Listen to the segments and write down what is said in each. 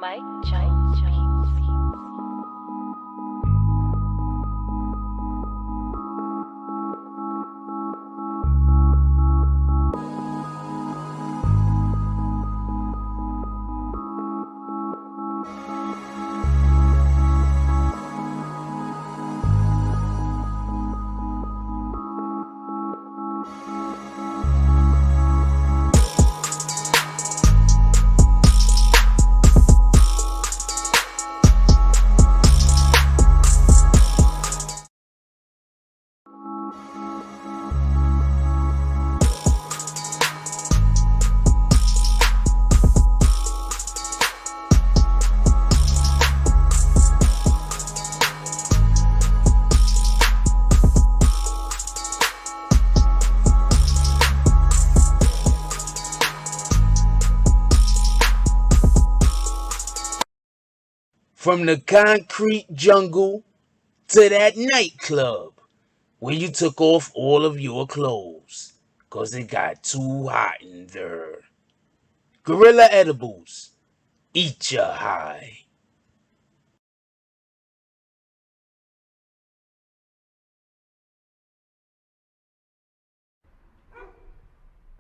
Mike Jones Beats. From the concrete jungle to that nightclub where you took off all of your clothes 'cause it got too hot in there. Gorilla edibles, eat ya high.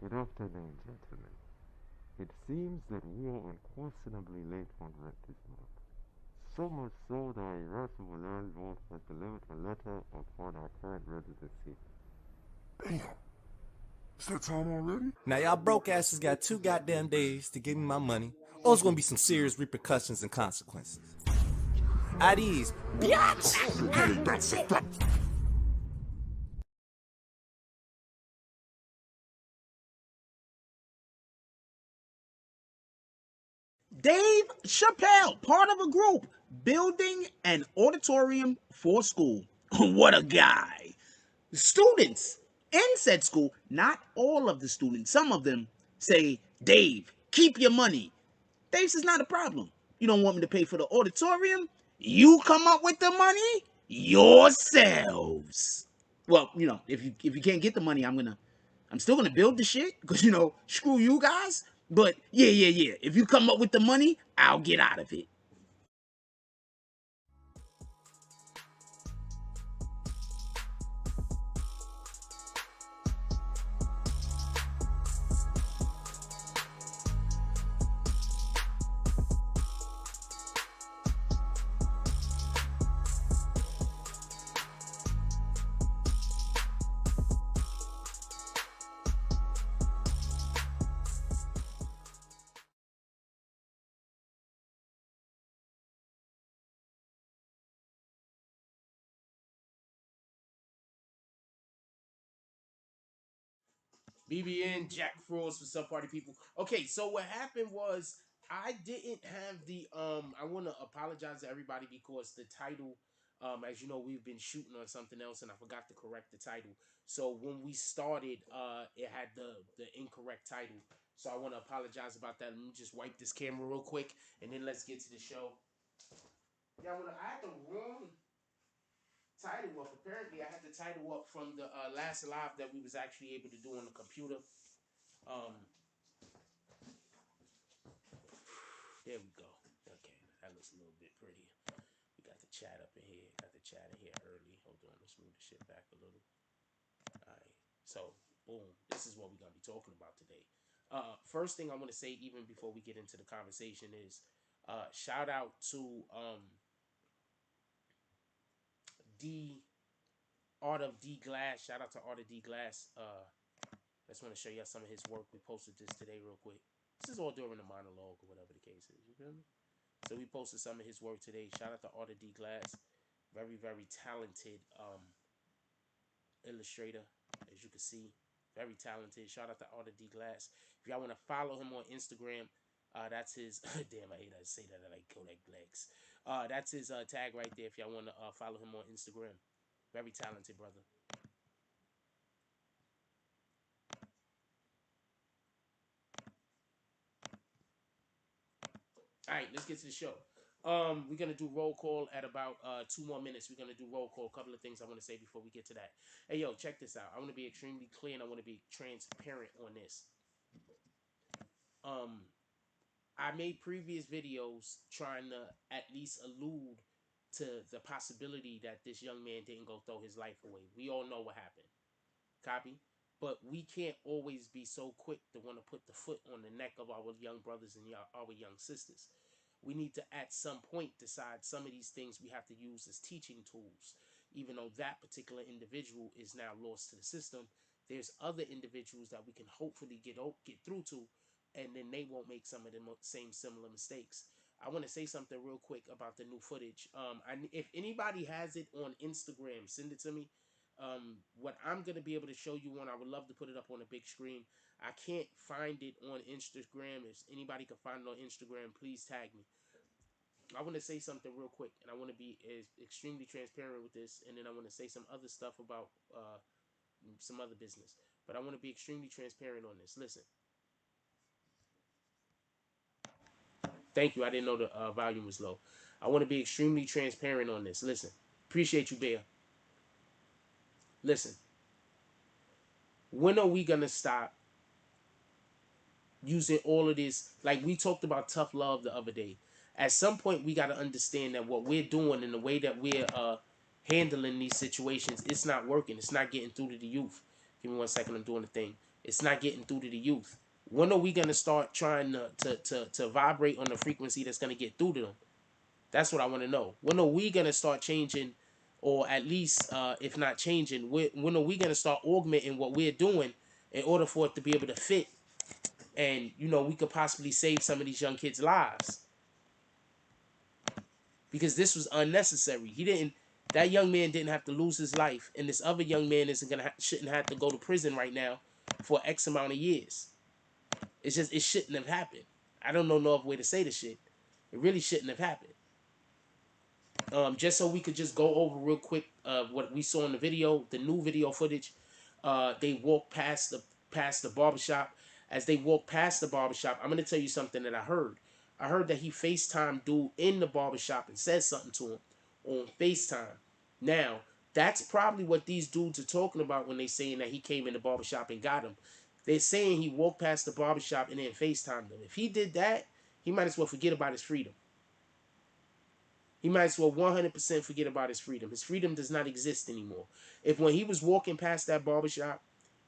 Good afternoon, gentlemen. It seems that we are unquestionably late on rent this month. So much so that our irascible landlord has delivered a letter upon our current residency. Damn, it's that time already? Now y'all broke asses got 2 goddamn days to give me my money, or it's gonna be some serious repercussions and consequences. At ease, Beatz! Okay, that's it. Dave Chappelle, part of a group building an auditorium for school. What a guy. Students in said school, not all of the students, some of them say, Dave, keep your money. Dave says, not a problem. You don't want me to pay for the auditorium? You come up with the money yourselves. Well, if you can't get the money, I'm still gonna build the shit because screw you guys. But yeah. If you come up with the money, I'll get out of it. BBN Jack Frost for some party people. Okay, so what happened was I didn't have the I want to apologize to everybody because the title as you know we've been shooting on something else and I forgot to correct the title. So when we started it had the incorrect title. So I want to apologize about that. Let me just wipe this camera real quick and then let's get to the show. Yeah, I had the wrong title up. Apparently I had the title up from the last live that we was actually able to do on the computer. Um There we go. Okay, that looks a little bit prettier. We got the chat up in here. Got the chat in here early. Hold on, let's move the shit back a little. All right. So, boom. This is what we're gonna be talking about today. First thing I want to say, even before we get into the conversation, is shout out to D Art of D Glass. Shout out to Art of D Glass. I just want to show y'all some of his work. We posted this today real quick. This is all during the monologue or whatever the case is. You feel me? So we posted some of his work today. Shout out to Art of D Glass. Very, very talented illustrator, as you can see. Very talented. Shout out to Art of D Glass. If y'all want to follow him on Instagram, that's his damn, I hate to say that I like Kodak Glass. That's his tag right there if y'all want to follow him on Instagram. Very talented brother. All right, let's get to the show. We're gonna do roll call at about 2 more minutes. We're gonna do roll call. A couple of things I want to say before we get to that. Hey yo, check this out. I want to be extremely clear and I want to be transparent on this. Um, I made previous videos trying to at least allude to the possibility that this young man didn't go throw his life away. We all know what happened. Copy? But we can't always be so quick to want to put the foot on the neck of our young brothers and our young sisters. We need to at some point decide some of these things we have to use as teaching tools. Even though that particular individual is now lost to the system, there's other individuals that we can hopefully get through to, and then they won't make some of the same similar mistakes. I want to say something real quick about the new footage. If anybody has it on Instagram, send it to me. What I'm gonna be able to show you on, I would love to put it up on a big screen. I can't find it on Instagram. If anybody can find it on Instagram, please tag me. I want to say something real quick, and I want to be extremely transparent with this, and then I want to say some other stuff about some other business. But I want to be extremely transparent on this. Listen, thank you. I didn't know the volume was low. I want to be extremely transparent on this. Listen, appreciate you, Bear. Listen, when are we gonna stop using all of this? Like we talked about tough love the other day. At some point, we got to understand that what we're doing and the way that we're handling these situations, it's not working. It's not getting through to the youth. Give me 1 second. I'm doing the thing. It's not getting through to the youth. When are we gonna start trying to vibrate on the frequency that's gonna get through to them? That's what I want to know. When are we gonna start changing, or at least, if not changing, when are we gonna start augmenting what we're doing in order for it to be able to fit, and we could possibly save some of these young kids' lives, because this was unnecessary. That young man didn't have to lose his life, and this other young man shouldn't have to go to prison right now for X amount of years. It shouldn't have happened. I don't know no other way to say the shit. It really shouldn't have happened. Just so we could just go over real quick what we saw in the video, the new video footage. They walked past the barbershop. As they walked past the barbershop, I'm gonna tell you something that I heard. I heard that he FaceTime dude in the barbershop and said something to him on FaceTime. Now, that's probably what these dudes are talking about when they saying that he came in the barbershop and got him. They're saying he walked past the barbershop and then FaceTimed them. If he did that, he might as well forget about his freedom. He might as well 100% forget about his freedom. His freedom does not exist anymore. If when he was walking past that barbershop,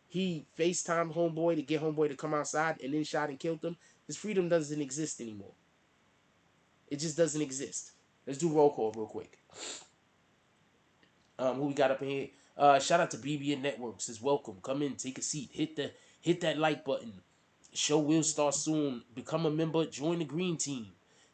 he FaceTimed homeboy to get homeboy to come outside and then shot and killed him, his freedom doesn't exist anymore. It just doesn't exist. Let's do roll call real quick. Who we got up in here? Shout out to BBNNETWORK. Says welcome. Come in, take a seat. Hit that like button. The show will start soon. Become a member. Join the green team.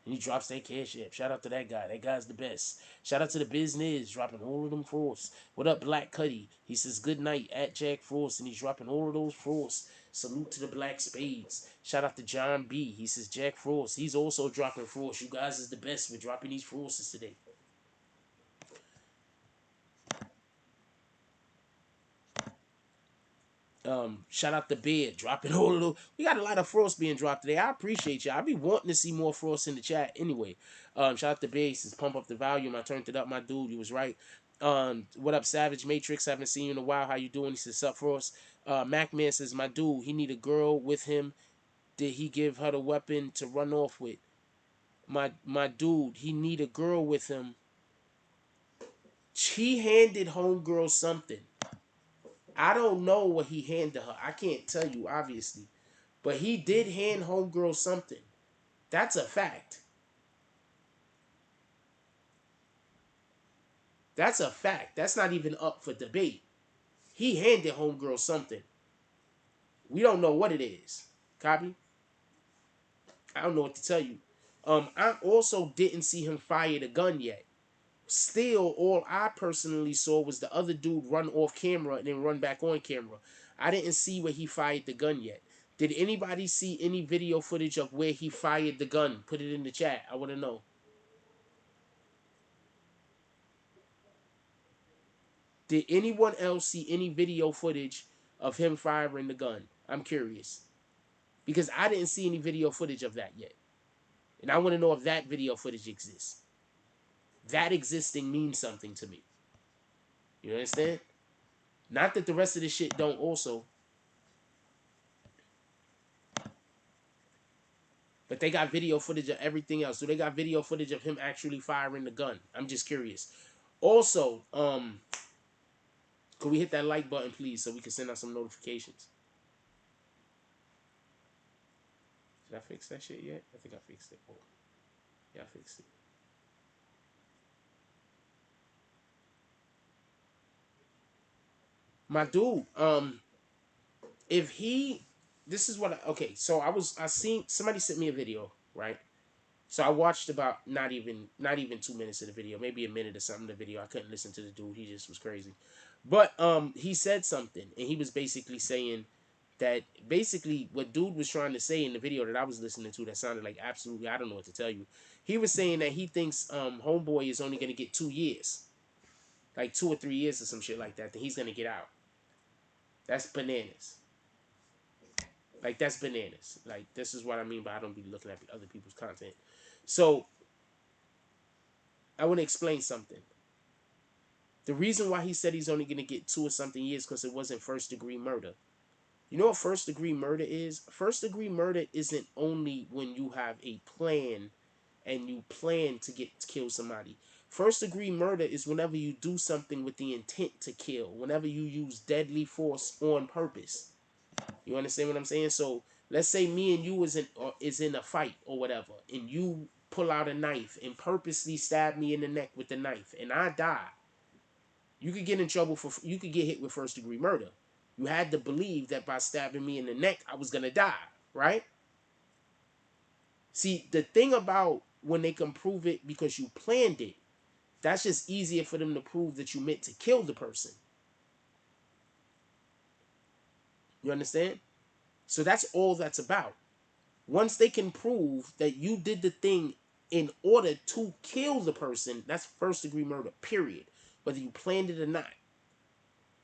And he drops that cash app. Shout out to that guy. That guy's the best. Shout out to the business dropping all of them frosts. What up, Black Cuddy? He says good night at Jack Frost, and he's dropping all of those frosts. Salute to the Black Spades. Shout out to John B. He says Jack Frost. He's also dropping frosts. You guys is the best with dropping these frosts today. Shout out to Beard dropping all of those. We got a lot of frost being dropped today. I appreciate y'all. I be wanting to see more frost in the chat anyway. Shout out to Beard. He says pump up the volume. I turned it up, my dude. You was right. What up, Savage Matrix? Haven't seen you in a while. How you doing? He says sup frost. Macman says my dude. He need a girl with him. Did he give her the weapon to run off with? My dude. He need a girl with him. He handed homegirl something. I don't know what he handed her. I can't tell you, obviously. But he did hand homegirl something. That's a fact. That's a fact. That's not even up for debate. He handed homegirl something. We don't know what it is. Copy? I don't know what to tell you. I also didn't see him fire the gun yet. Still, all I personally saw was the other dude run off camera and then run back on camera. I didn't see where he fired the gun yet. Did anybody see any video footage of where he fired the gun? Put it in the chat. I want to know. Did anyone else see any video footage of him firing the gun? I'm curious. Because I didn't see any video footage of that yet. And I want to know if that video footage exists. That existing means something to me. You understand? Not that the rest of this shit don't also. But they got video footage of everything else. Do they got video footage of him actually firing the gun? I'm just curious. Also, could we hit that like button, please, so we can send out some notifications? Did I fix that shit yet? I think I fixed it. Oh, yeah, I fixed it. My dude, if he, this is what okay, so I seen somebody sent me a video, right? So I watched about not even 2 minutes of the video, maybe a minute or something of the video. I couldn't listen to the dude, he just was crazy. But he said something, and he was basically saying that basically what dude was trying to say in the video that I was listening to that sounded like absolutely, I don't know what to tell you. He was saying that he thinks homeboy is only gonna get 2 years. Like 2 or 3 years or some shit like that, then he's gonna get out. That's bananas. Like that's bananas. Like this is what I mean by I don't be looking at other people's content. So I want to explain something. The reason why he said he's only gonna get 2 or something years because it wasn't first degree murder. You know what first degree murder is? First degree murder isn't only when you have a plan and you plan to kill somebody. First degree murder is whenever you do something with the intent to kill. Whenever you use deadly force on purpose. You understand what I'm saying? So let's say me and you is in a fight or whatever, and you pull out a knife and purposely stab me in the neck with the knife, and I die. You could get in trouble you could get hit with first degree murder. You had to believe that by stabbing me in the neck, I was gonna die, right? See, the thing about when they can prove it because you planned it, that's just easier for them to prove that you meant to kill the person. You understand? So that's all that's about. Once they can prove that you did the thing in order to kill the person, that's first degree murder, period. Whether you planned it or not.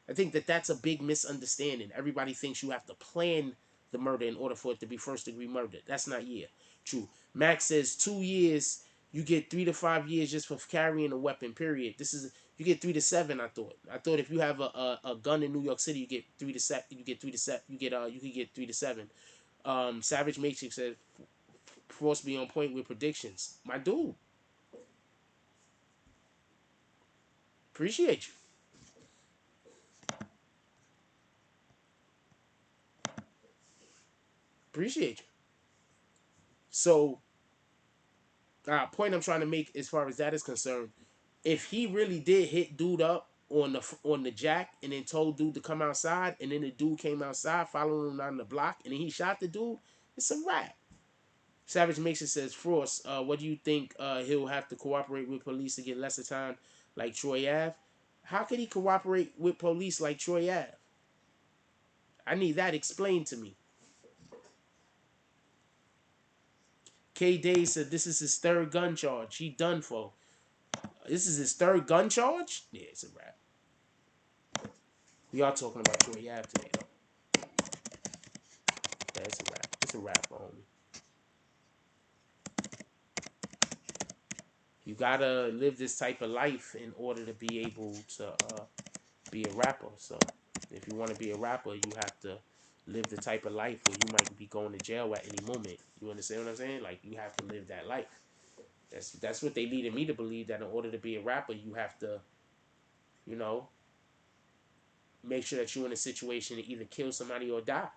I think that that's a big misunderstanding. Everybody thinks you have to plan the murder in order for it to be first degree murder. That's not true. Max says 2 years, you get 3 to 5 years just for carrying a weapon, period. You get 3 to 7, I thought. I thought if you have a gun in New York City, you get 3 to 7, you could get 3 to 7. Savage Matrix said Force be on point with predictions. My dude. Appreciate you. Appreciate you. So, point I'm trying to make as far as that is concerned, if he really did hit dude up on the jack and then told dude to come outside, and then the dude came outside following him down the block, and then he shot the dude, it's a wrap. Savage Mason says, Frost, what do you think he'll have to cooperate with police to get lesser time like Troy Ave? How could he cooperate with police like Troy Ave? I need that explained to me. K. Day said this is his third gun charge. He done for. This is his third gun charge? Yeah, it's a wrap. We are talking about Troy Ave today, though. Yeah, it's a wrap. It's a wrap, homie. You gotta live this type of life in order to be able to be a rapper. So if you want to be a rapper, you have to live the type of life where you might be going to jail at any moment. You understand what I'm saying? Like, you have to live that life. That's what they leading me to believe, that in order to be a rapper, you have to, you know, make sure that you're in a situation to either kill somebody or die.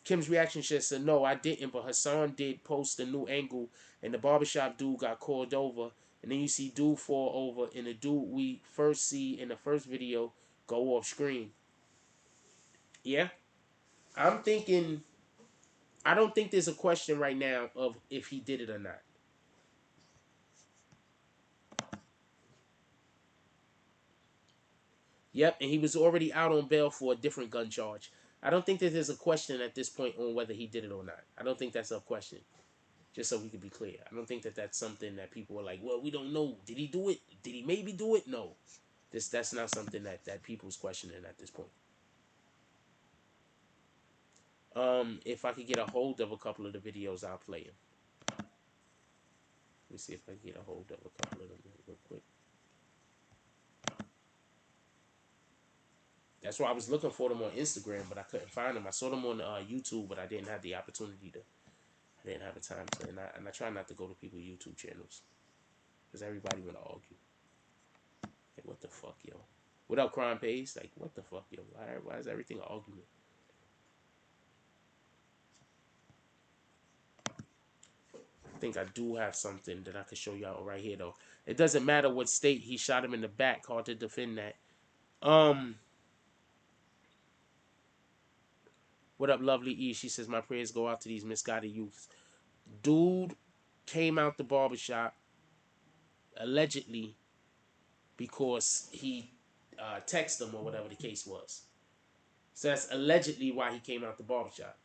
Kim's reaction just said, no, I didn't, but Hassan did post a new angle, and the barbershop dude got called over, and then you see dude fall over, and the dude we first see in the first video go off screen. Yeah, I'm thinking, I don't think there's a question right now of if he did it or not. Yep, and he was already out on bail for a different gun charge. I don't think that there's a question at this point on whether he did it or not. I don't think that's a question. Just so we can be clear. I don't think that that's something that people are like, well, we don't know. Did he do it? Did he maybe do it? No. That's not something that people's questioning at this point. If I could get a hold of a couple of the videos, I'll play them. Let me see if I can get a hold of a couple of them real quick. That's why I was looking for them on Instagram, but I couldn't find them. I saw them on YouTube, but I didn't have the opportunity to I didn't have a time to, and I try not to go to people's YouTube channels because everybody want to argue. Like, what the fuck, yo? What up, Crime Pays? Like, what the fuck, yo? Why is everything an argument? I think I do have something that I can show y'all right here, though. It doesn't matter what state he shot him in the back. Hard to defend that. What up, lovely E? She says, my prayers go out to these misguided youths. Dude came out the barbershop allegedly because he texted him or whatever the case was. So that's allegedly why he came out the barbershop.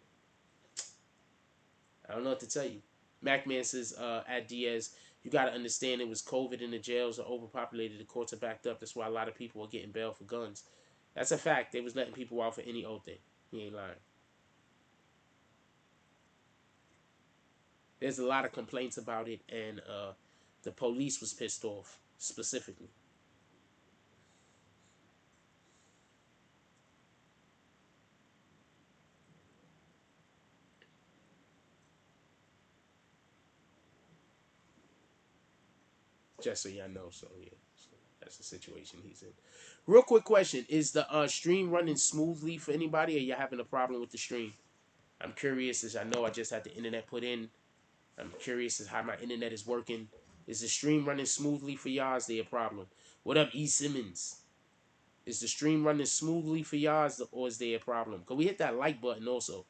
I don't know what to tell you. MacMan says, at Diaz, you got to understand it was COVID and the jails are overpopulated. The courts are backed up. That's why a lot of people are getting bail for guns. That's a fact. They was letting people out for any old thing. He ain't lying. There's a lot of complaints about it, and the police was pissed off specifically. Just so y'all know, so yeah, so that's the situation he's in. Real quick question: is the stream running smoothly for anybody, or you having a problem with the stream? I'm curious, as I know I just had the internet put in. I'm curious as how my internet is working. Is the stream running smoothly for y'all? Is there a problem? What up, E. Simmons? Is the stream running smoothly for y'all, or is there a problem? Can we hit that like button also?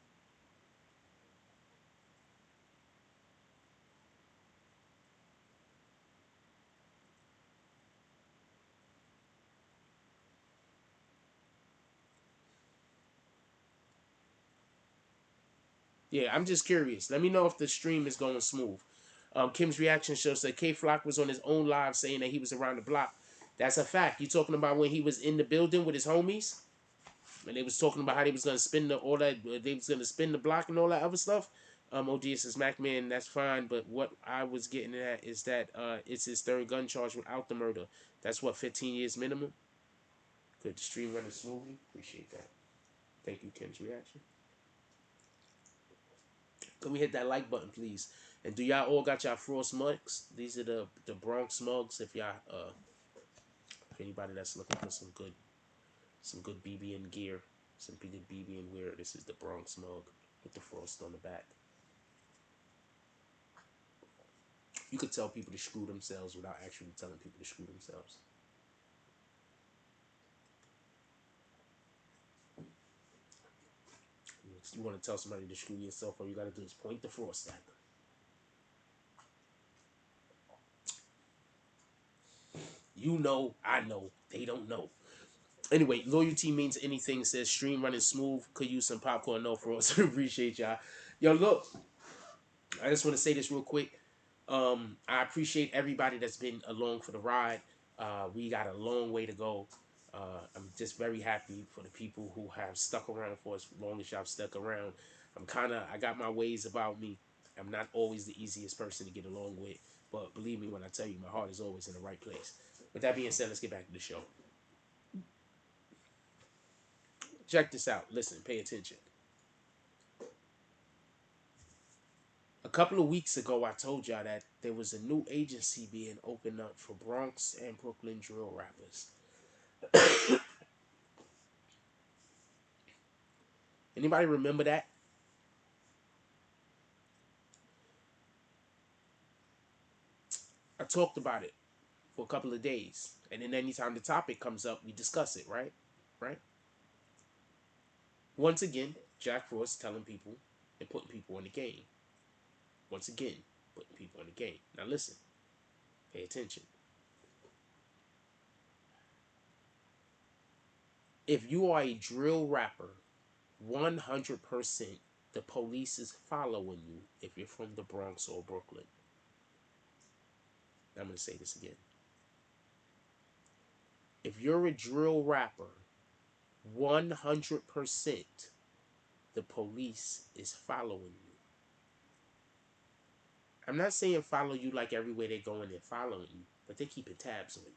Yeah, I'm just curious. Let me know if the stream is going smooth. Kim's reaction shows that K Flock was on his own live saying that he was around the block. That's a fact. You talking about when he was in the building with his homies? And they was talking about how they was gonna spin they was gonna spin the block and all that other stuff. OG says MacMan, that's fine, but what I was getting at is that it's his third gun charge without the murder. That's what 15 years minimum. Good, the stream running smoothly. Appreciate that. Thank you, Kim's reaction. Can we hit that like button, please? And do y'all all got y'all Frost mugs? These are the Bronx mugs. If y'all if anybody that's looking for some good BBN gear, some good BBN wear, this is the Bronx mug with the frost on the back. You could tell people to screw themselves without actually telling people to screw themselves. You want to tell somebody to screw yourself, all you got to do is point the frost at them. You know, I know, they don't know. Anyway, loyalty means anything. Says stream running smooth. Could use some popcorn. No frost. Appreciate y'all. Yo, look, I just want to say this real quick. I appreciate everybody that's been along for the ride. We got a long way to go. I'm just very happy for the people who have stuck around for as long as y'all stuck around. I got my ways about me. I'm not always the easiest person to get along with, but believe me when I tell you, my heart is always in the right place. With that being said, let's get back to the show. Check this out. Listen, pay attention. A couple of weeks ago, I told y'all that there was a new agency being opened up for Bronx and Brooklyn drill rappers. Anybody remember that? I talked about it for a couple of days. And then anytime the topic comes up, we discuss it, right? Right? Once again, Jack Frost telling people and putting people in the game. Once again, putting people in the game. Now listen, pay attention. If you are a drill rapper, 100% the police is following you if you're from the Bronx or Brooklyn. I'm going to say this again. If you're a drill rapper, 100% the police is following you. I'm not saying follow you like everywhere they're going, they're following you, but they're keeping tabs on you.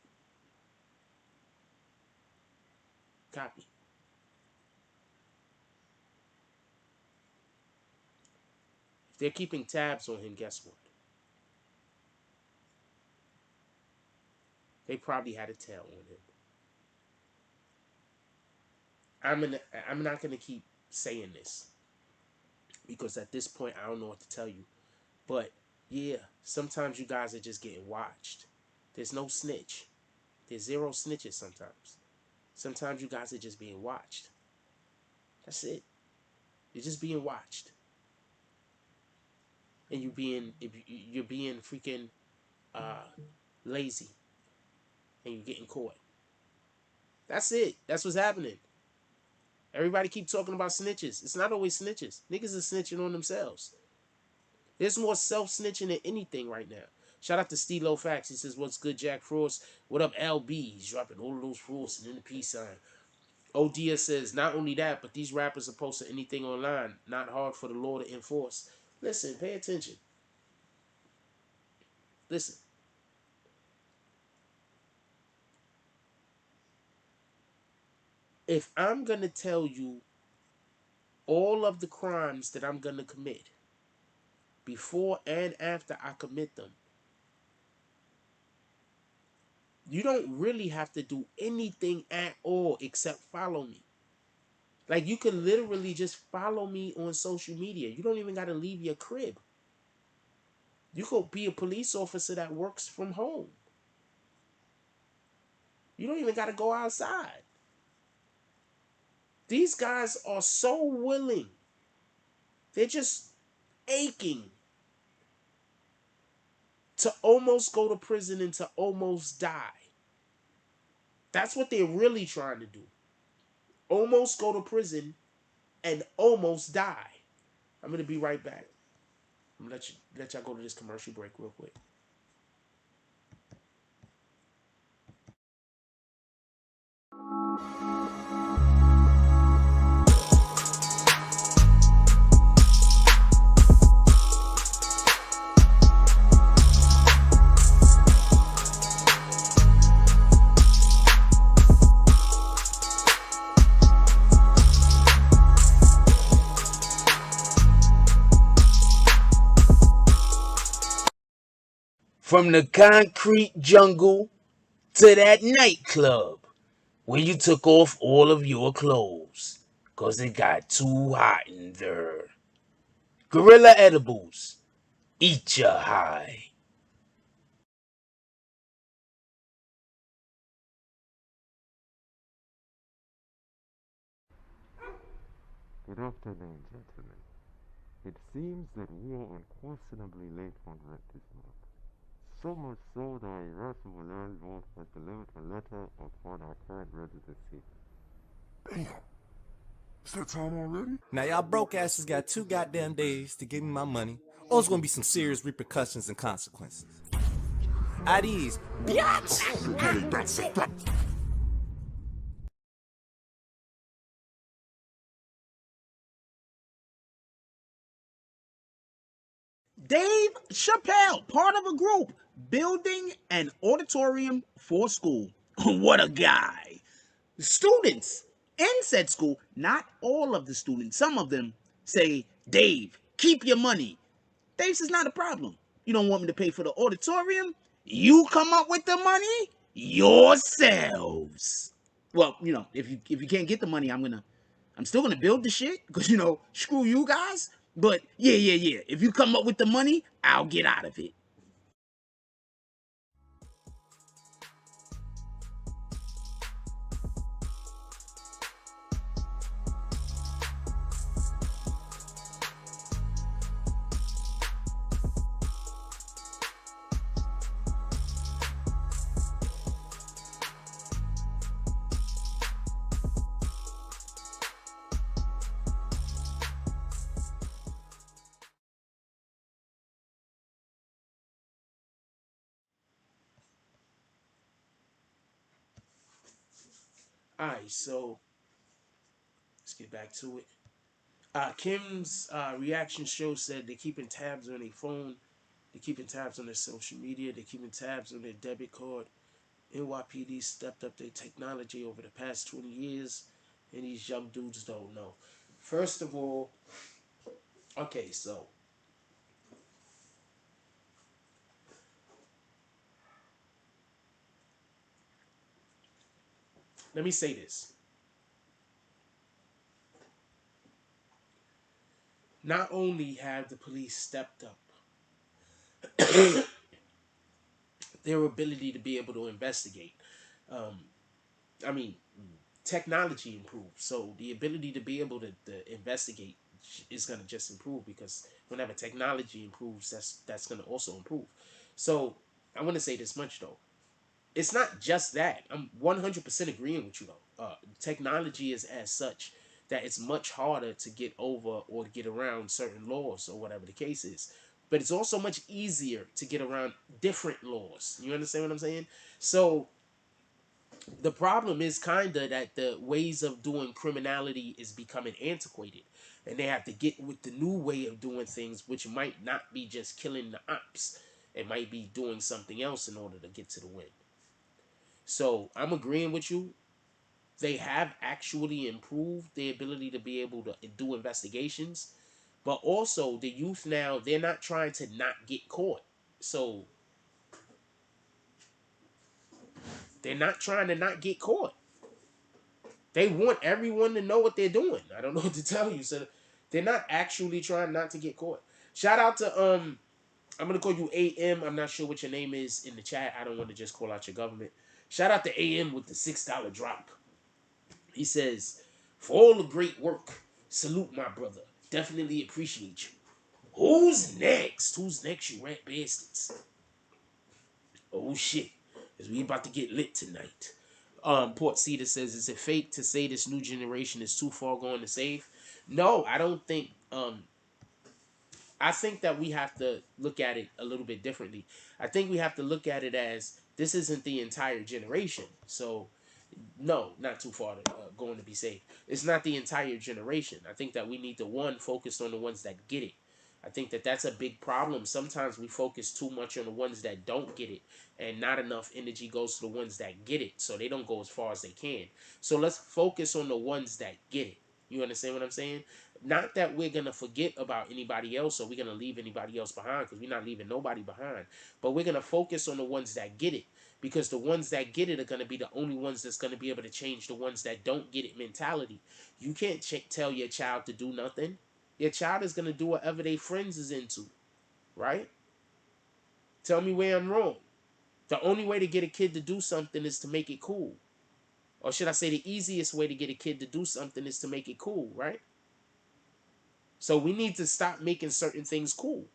Copy. they're keeping tabs on him, guess what? They probably had a tail on him. I'm not gonna keep saying this because at this point I don't know what to tell you. But yeah, sometimes you guys are just getting watched. There's no snitch. There's zero snitches sometimes. Sometimes you guys are just being watched. That's it. You're just being watched, and you're being freaking uh, lazy, and you're getting caught. That's it. That's what's happening. Everybody keep talking about snitches. It's not always snitches. Niggas are snitching on themselves. There's more self-snitching than anything right now. Shout out to Stilo Facts. He says, "What's good, Jack Frost? What up, LB? He's dropping all of those frosts and then the peace sign." Odia says, "Not only that, but these rappers are posting anything online. Not hard for the law to enforce." Listen, pay attention. Listen. If I'm going to tell you all of the crimes that I'm going to commit before and after I commit them, you don't really have to do anything at all except follow me. Like, you can literally just follow me on social media. You don't even got to leave your crib. You could be a police officer that works from home. You don't even got to go outside. These guys are so willing. They're just aching to almost go to prison and to almost die. That's what they're really trying to do. Almost go to prison and almost die. I'm going to be right back. I'm going to let y'all go to this commercial break real quick. From the concrete jungle to that nightclub where you took off all of your clothes because it got too hot in there. Gorilla Edibles. Eat ya high. Good afternoon, gentlemen. It seems that we are unquestionably late on rent this month. So much so that a irascible landlord has delivered a letter upon our current residency. Damn. It's that time already? Now y'all broke asses got 2 goddamn days to give me my money, or it's gonna be some serious repercussions and consequences. IDs, Beatz! Dave Chappelle, part of a group building an auditorium for school. What a guy. Students in said school, not all of the students, some of them say, "Dave, keep your money." Dave says, "Not a problem. You don't want me to pay for the auditorium? You come up with the money yourselves." Well, if you can't get the money, I'm still gonna build the shit because screw you guys. But yeah. If you come up with the money, I'll get out of it. Alright, so let's get back to it. Kim's reaction show said they're keeping tabs on their phone, they're keeping tabs on their social media, they're keeping tabs on their debit card. NYPD stepped up their technology over the past 20 years, and these young dudes don't know. First of all, okay, so let me say this. Not only have the police stepped up their ability to be able to investigate, um, I mean, technology improved. So the ability to be able to investigate is going to just improve because whenever technology improves, that's going to also improve. So I want to say this much though. It's not just that. I'm 100% agreeing with you though. Technology is as such that it's much harder to get over or to get around certain laws or whatever the case is. But it's also much easier to get around different laws. You understand what I'm saying? So the problem is kind of that the ways of doing criminality is becoming antiquated, and they have to get with the new way of doing things, which might not be just killing the ops. It might be doing something else in order to get to the win. So I'm agreeing with you. They have actually improved the ability to be able to do investigations, but also the youth now, they're not trying to not get caught. So they're not trying to not get caught. They want everyone to know what they're doing. I don't know what to tell you. So they're not actually trying not to get caught. Shout out to I'm gonna call you AM. I'm not sure what your name is in the chat. I don't want to just call out your government. Shout out to AM with the $6 drop. He says, for all the great work, salute my brother. Definitely appreciate you. Who's next? Who's next, you rat bastards? Oh shit. Cause we about to get lit tonight. Port Cedar says, is it fake to say this new generation is too far gone to save? No, I don't think I think that we have to look at it a little bit differently. I think we have to look at it as this isn't the entire generation. So no, not too far to going to be saved. It's not the entire generation. I think that we need to one focus on the ones that get it. I think that that's a big problem. Sometimes we focus too much on the ones that don't get it, and not enough energy goes to the ones that get it, so they don't go as far as they can. So let's focus on the ones that get it. You understand what I'm saying? Not that we're gonna forget about anybody else or we're gonna leave anybody else behind, because we're not leaving nobody behind. But we're gonna focus on the ones that get it, because the ones that get it are gonna be the only ones that's gonna be able to change the ones that don't get it mentality. You can't tell your child to do nothing. Your child is gonna do whatever their friends is into, right? Tell me where I'm wrong. The only way to get a kid to do something is to make it cool. Or should I say the easiest way to get a kid to do something is to make it cool, right? So we need to stop making certain things cool.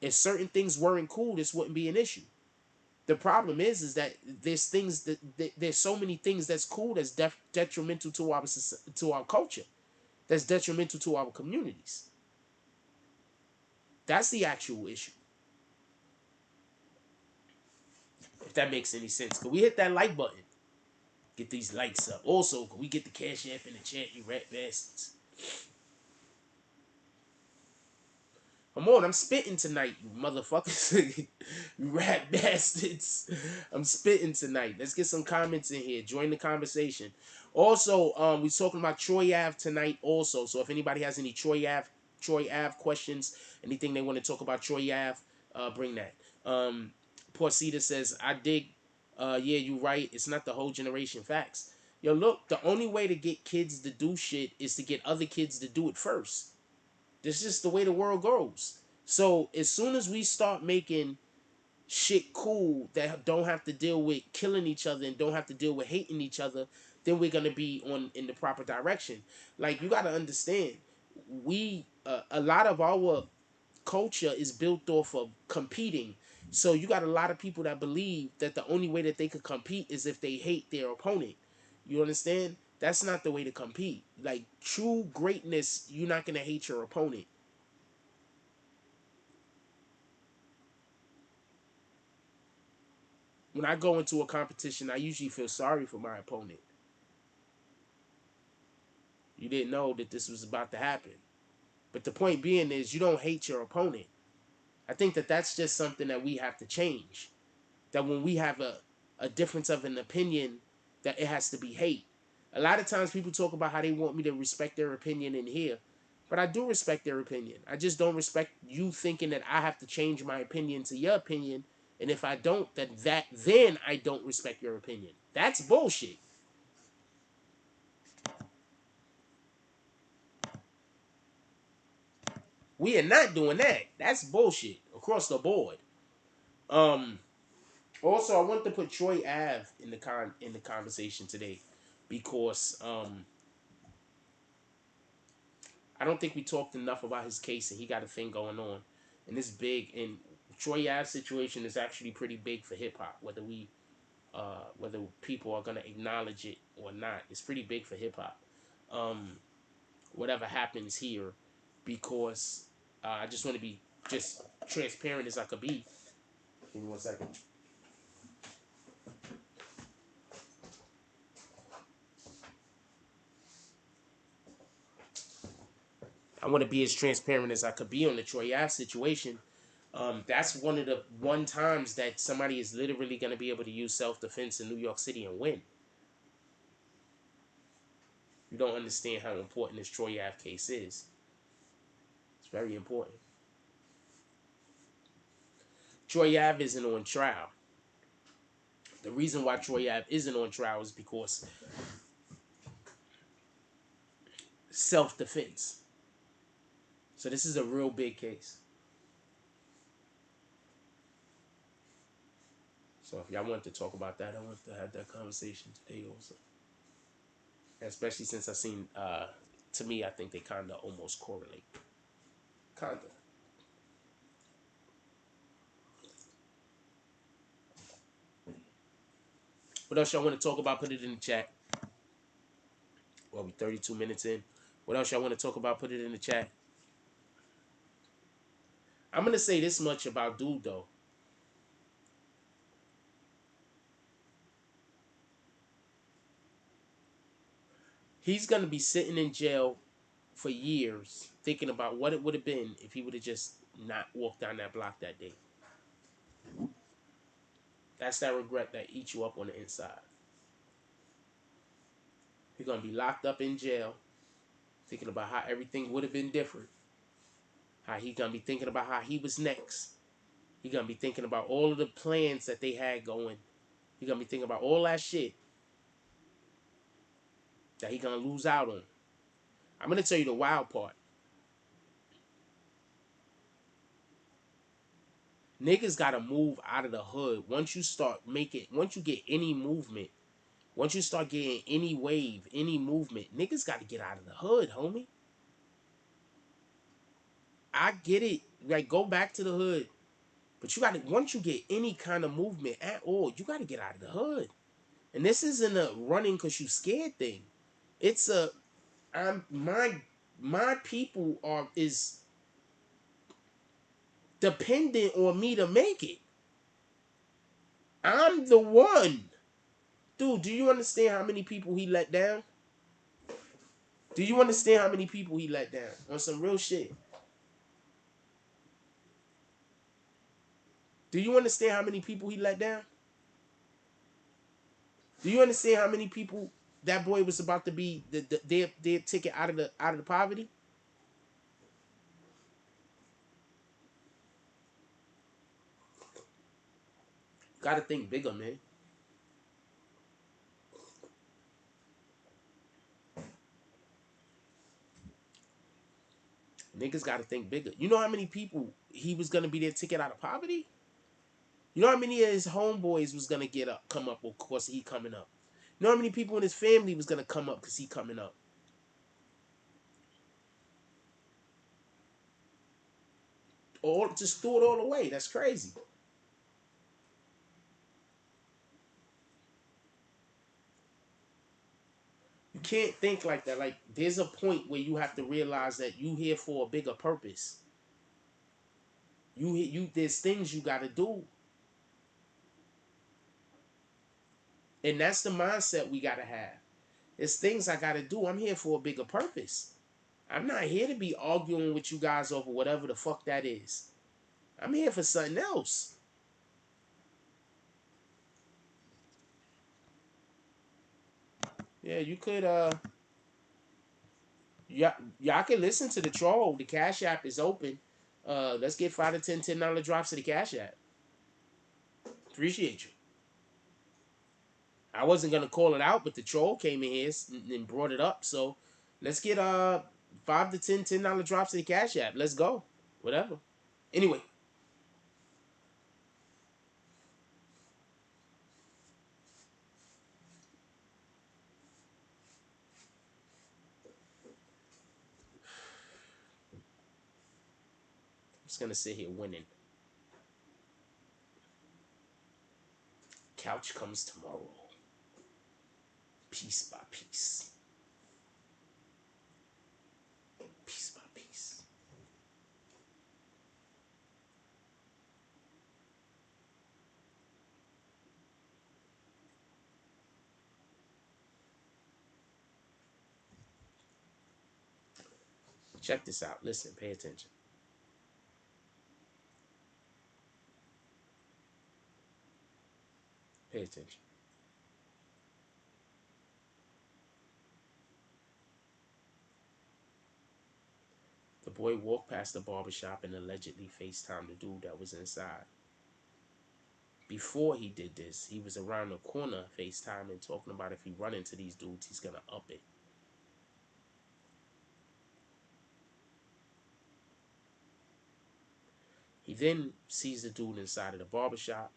If certain things weren't cool, this wouldn't be an issue. The problem is that there's things there's so many things that's cool that's detrimental to our culture, that's detrimental to our communities. That's the actual issue. If that makes any sense, can we hit that like button? Get these likes up. Also, can we get the cash app in the chat, you rat bastards? Come on, I'm spitting tonight, you motherfuckers. You rat bastards. I'm spitting tonight. Let's get some comments in here. Join the conversation. Also, we're talking about Troy Ave tonight also. So if anybody has any Troy Ave questions, anything they want to talk about Troy Ave, bring that. Porcita says, I dig. Yeah, you right. It's not the whole generation. Facts. Yo, look, the only way to get kids to do shit is to get other kids to do it first. This is just the way the world goes. So as soon as we start making shit cool that don't have to deal with killing each other and don't have to deal with hating each other, then we're gonna be on in the proper direction. Like, you gotta understand, we a lot of our culture is built off of competing. So you got a lot of people that believe that the only way that they could compete is if they hate their opponent. You understand? That's not the way to compete. Like, true greatness, you're not gonna hate your opponent. When I go into a competition, I usually feel sorry for my opponent. You didn't know that this was about to happen. But the point being is, you don't hate your opponent. I think that that's just something that we have to change. That when we have a difference of an opinion, that it has to be hate. A lot of times people talk about how they want me to respect their opinion in here. But I do respect their opinion. I just don't respect you thinking that I have to change my opinion to your opinion. And if I don't, then I don't respect your opinion. That's bullshit. We are not doing that. That's bullshit across the board. Also, I want to put Troy Ave in the conversation today because I don't think we talked enough about his case, and he got a thing going on, and it's big. And Troy Ave's situation is actually pretty big for hip hop, whether people are gonna acknowledge it or not. It's pretty big for hip hop. Whatever happens here, because I just want to be just transparent as I could be. Give me 1 second. I want to be as transparent as I could be on the Troy Ave situation. That's one of the times that somebody is literally going to be able to use self-defense in New York City and win. You don't understand how important this Troy Ave case is. It's very important. Troy Ave isn't on trial. The reason why Troy Ave isn't on trial is because self-defense. So this is a real big case. So if y'all want to talk about that, I want to have that conversation today also. Especially since I seen, to me, I think they kind of almost correlate. Kind of. What else y'all want to talk about? Put it in the chat. Well, we 32 minutes in. What else y'all want to talk about? Put it in the chat. I'm going to say this much about dude, though. He's going to be sitting in jail for years thinking about what it would have been if he would have just not walked down that block that day. That's that regret that eats you up on the inside. He's going to be locked up in jail thinking about how everything would have been different. How he's going to be thinking about how he was next. He's going to be thinking about all of the plans that they had going. He's going to be thinking about all that shit that he's going to lose out on. I'm going to tell you the wild part. Niggas got to move out of the hood. Once you get any movement, once you start getting any wave, any movement, niggas got to get out of the hood, homie. I get it. Like, go back to the hood. But you got to, once you get any kind of movement at all, you got to get out of the hood. And this isn't a running because you scared thing. It's a, my people is dependent on me to make it. I'm the one. Dude, do you understand how many people he let down? Do you understand how many people he let down? On some real shit. Do you understand how many people he let down? Do you understand how many people that boy was about to be their ticket out of the poverty? Gotta think bigger, man. Niggas gotta think bigger. You know how many people he was gonna be their ticket out of poverty? You know how many of his homeboys was gonna come up because he coming up? You know how many people in his family was gonna come up because he coming up? Or just threw it all away. That's crazy. You can't think like that. Like, there's a point where you have to realize that you here for a bigger purpose. There's things you gotta do. And that's the mindset we gotta have. There's things I gotta do. I'm here for a bigger purpose. I'm not here to be arguing with you guys over whatever the fuck that is. I'm here for something else. Yeah, you could y'all can listen to the troll. The Cash App is open. Let's get $5 to $10 drops to the Cash App. Appreciate you. I wasn't gonna call it out, but the troll came in here and brought it up. So let's get $5 to $10 drops to the Cash App. Let's go. whatever. Anyway. I'm just gonna sit here winning. Couch comes tomorrow. Piece by piece. Piece by piece. Check this out. Listen, pay attention. Pay attention. The boy walked past the barbershop and allegedly FaceTimed the dude that was inside. Before he did this, he was around the corner FaceTiming, talking about if he run into these dudes, he's gonna up it. He then sees the dude inside of the barbershop.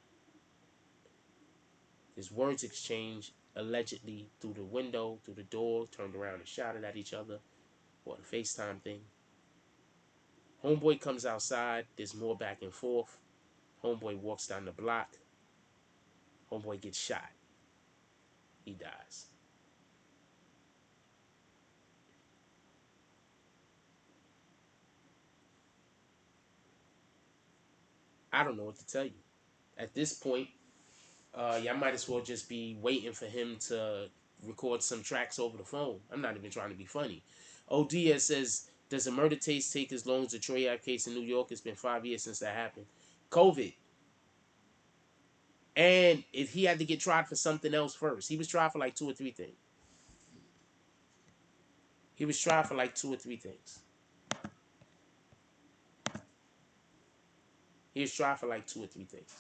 His words exchanged allegedly through the window, through the door, turned around and shouted at each other or the FaceTime thing. Homeboy comes outside. There's more back and forth. Homeboy walks down the block. Homeboy gets shot. He dies. I don't know what to tell you. At this point, y'all might as well just be waiting for him to record some tracks over the phone. I'm not even trying to be funny. ODS says, does a murder case take as long as the Troy Ave case in New York? It's been 5 years since that happened. COVID. And if he had to get tried for something else first. He was tried for like 2 or 3 things. He was tried for like 2 or 3 things. He was tried for like 2 or 3 things.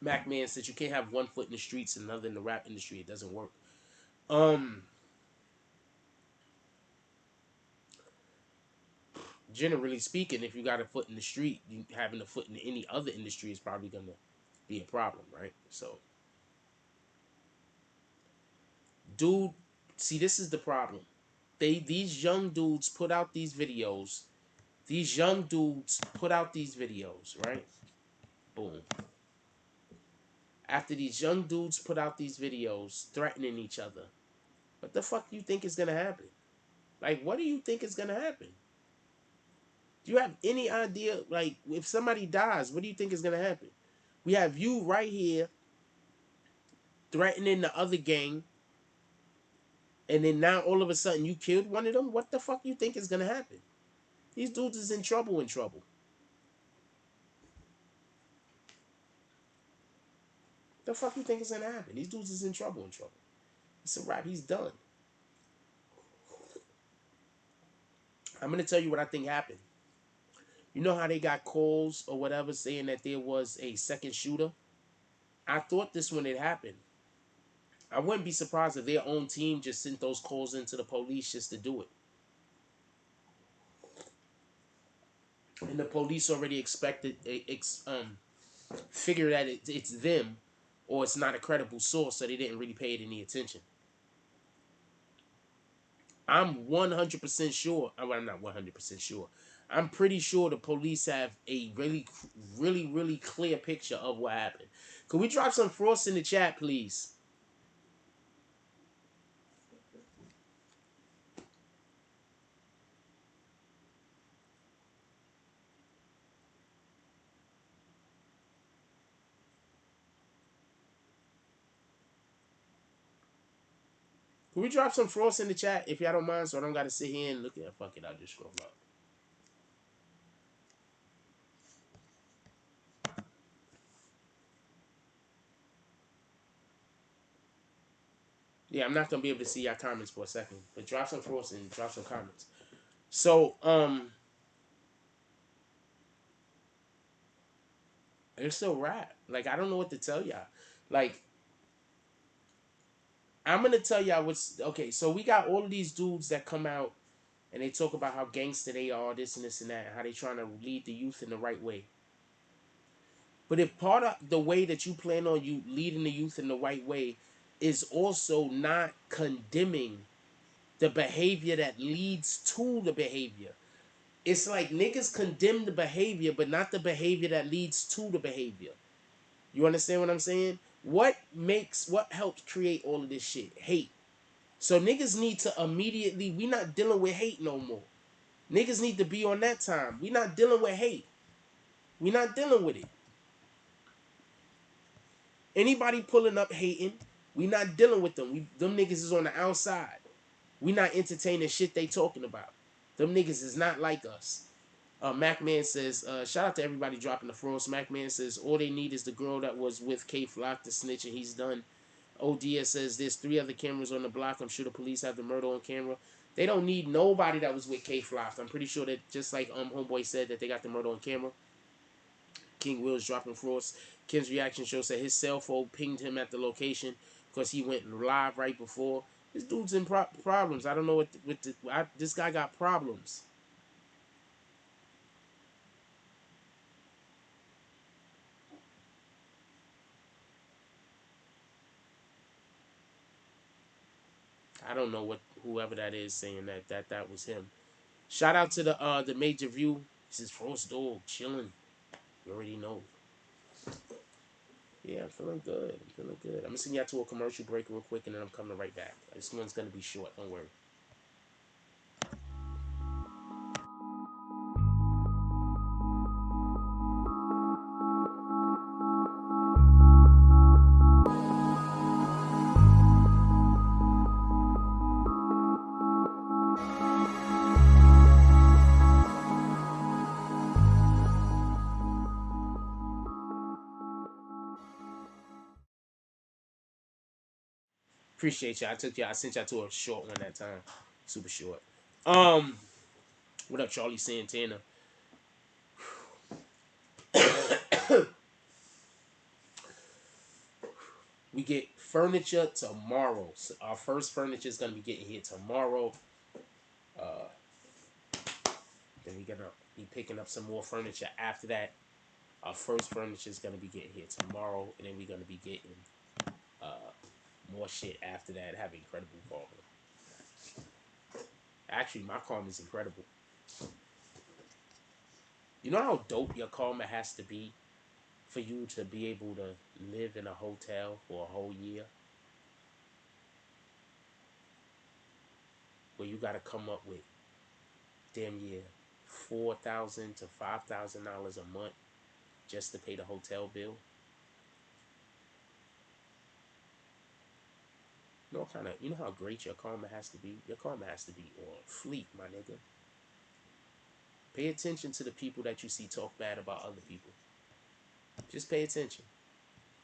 Mac Man said you can't have one foot in the streets and another in the rap industry. It doesn't work. Generally speaking, if you got a foot in the street, you having a foot in any other industry is probably gonna be a problem, right? So, dude, see, this is the problem. These young dudes put out these videos. These young dudes put out these videos, right? Boom. After these young dudes put out these videos threatening each other, what the fuck do you think is gonna happen? Like, what do you think is gonna happen? Do you have any idea? Like, if somebody dies, what do you think is gonna happen? We have you right here threatening the other gang, and then now all of a sudden you killed one of them. What the fuck you think is gonna happen? These dudes is in trouble. The fuck you think is gonna happen? These dudes is in trouble. It's a wrap. He's done. I'm gonna tell you what I think happened. You know how they got calls or whatever saying that there was a second shooter? I thought this when it happened. I wouldn't be surprised if their own team just sent those calls into the police just to do it. And the police already figure that it's them, or it's not a credible source, so they didn't really pay it any attention. I'm 100% sure. Well, I'm not 100% sure. I'm pretty sure the police have a really clear picture of what happened. Could we drop some frost in the chat, please? Can we drop some frost in the chat if y'all don't mind, so I don't got to sit here and look at it? Fuck it, I'll just scroll up. Yeah, I'm not gonna be able to see y'all comments for a second, but drop some frost and drop some comments. So, It's still rap. Like, I don't know what to tell y'all. Like, I'm gonna tell y'all what's okay. So we got all of these dudes that come out and they talk about how gangster they are, this and this and that, how they trying to lead the youth in the right way. But if part of the way that you plan on you leading the youth in the right way is also not condemning the behavior that leads to the behavior. It's like niggas condemn the behavior, but not the behavior that leads to the behavior. You understand what I'm saying? What helps create all of this shit? Hate. So niggas need to immediately, we not dealing with hate no more. Niggas need to be on that time. We not dealing with hate. We not dealing with it. Anybody pulling up hating, we not dealing with them. Them niggas is on the outside. We not entertaining shit they talking about. Them niggas is not like us. Mac Man says, shout out to everybody dropping the frost. Mac Man says, all they need is the girl that was with K Flock to snitch and he's done. ODS says, there's 3 other cameras on the block. I'm sure the police have the murder on camera. They don't need nobody that was with K Flock. I'm pretty sure that just like Homeboy said that they got the murder on camera. King Will's dropping frost. Ken's reaction show said his cell phone pinged him at the location because he went live right before. This dude's in problems. I don't know this guy got problems. I don't know what whoever that is saying that was him. Shout out to the Major View. This is Frost Dog chilling. You already know. Yeah, I'm feeling good. I'm feeling good. I'm gonna send y'all to a commercial break real quick and then I'm coming right back. This one's gonna be short, don't worry. Appreciate y'all. I sent y'all to a short one that time. Super short. What up, Charlie Santana? We get furniture tomorrow. So our first furniture is gonna be getting here tomorrow. Then we're gonna be picking up some more furniture after that. Our first furniture is gonna be getting here tomorrow, and then we're gonna be getting more shit after that. Have incredible karma. Actually, my karma is incredible. You know how dope your karma has to be for you to be able to live in a hotel for a whole year, where you got to come up with damn near $4,000 to $5,000 a month just to pay the hotel bill. You know how great your karma has to be. Your karma has to be on fleek, my nigga. Pay attention to the people that you see talk bad about other people. Just pay attention.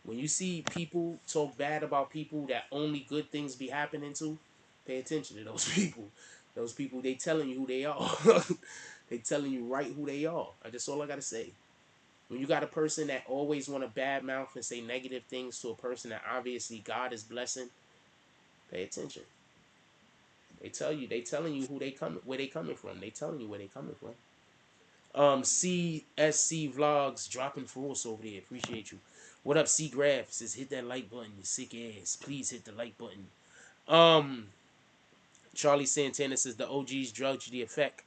When you see people talk bad about people that only good things be happening to, pay attention to those people. Those people, they telling you who they are. They telling you right who they are. That's all I gotta say. When you got a person that always want to badmouth and say negative things to a person that obviously God is blessing, pay attention. They telling you where they coming from. They telling you where they coming from. CSC Vlogs dropping for us over there. Appreciate you. What up, C Graph? Says hit that like button, you sick ass. Please hit the like button. Charlie Santana says the OGs judge the effect,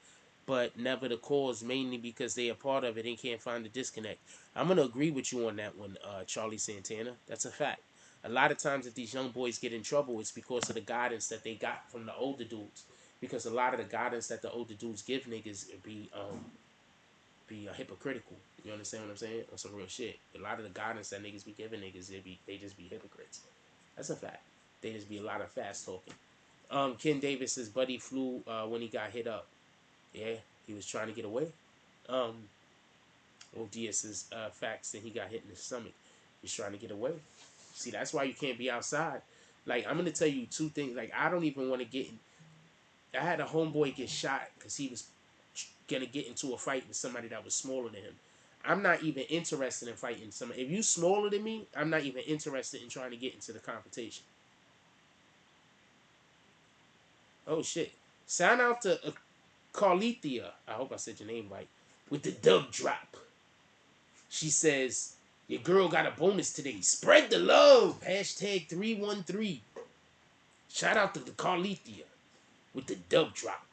but never the cause, mainly because they are part of it and can't find the disconnect. I'm gonna agree with you on that one, Charlie Santana. That's a fact. A lot of times, if these young boys get in trouble, it's because of the guidance that they got from the older dudes. Because a lot of the guidance that the older dudes give niggas be hypocritical. You understand what I'm saying? On some real shit. A lot of the guidance that niggas be giving niggas, they just be hypocrites. That's a fact. They just be a lot of fast talking. Ken Davis says Buddy flew when he got hit up. Yeah, he was trying to get away. ODS says facts that he got hit in the stomach. He's trying to get away. See, that's why you can't be outside. Like, I'm gonna tell you 2 things. Like, I don't even want to get in. I had a homeboy get shot because he was gonna get into a fight with somebody that was smaller than him. I'm not even interested in fighting somebody. If you smaller than me, I'm not even interested in trying to get into the competition. Oh shit! Sign out to Carlithia. I hope I said your name right. With the dub drop. She says, your girl got a bonus today. Spread the love. Hashtag 313. Shout out to the Carlithia with the dub drop.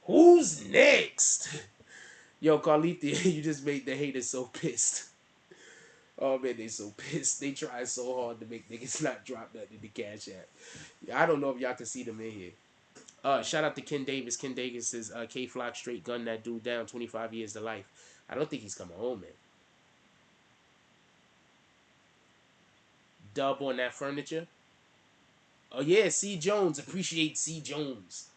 Who's next? Yo, Carlithia, you just made the haters so pissed. Oh man, they so pissed. They try so hard to make niggas not drop nothing in the Cash App. I don't know if y'all can see them in here. Shout out to Ken Davis. Ken Davis says K Flock straight gun that dude down 25 years to life. I don't think he's coming home, man. Dub on that furniture. Oh yeah, C Jones. Appreciate C Jones.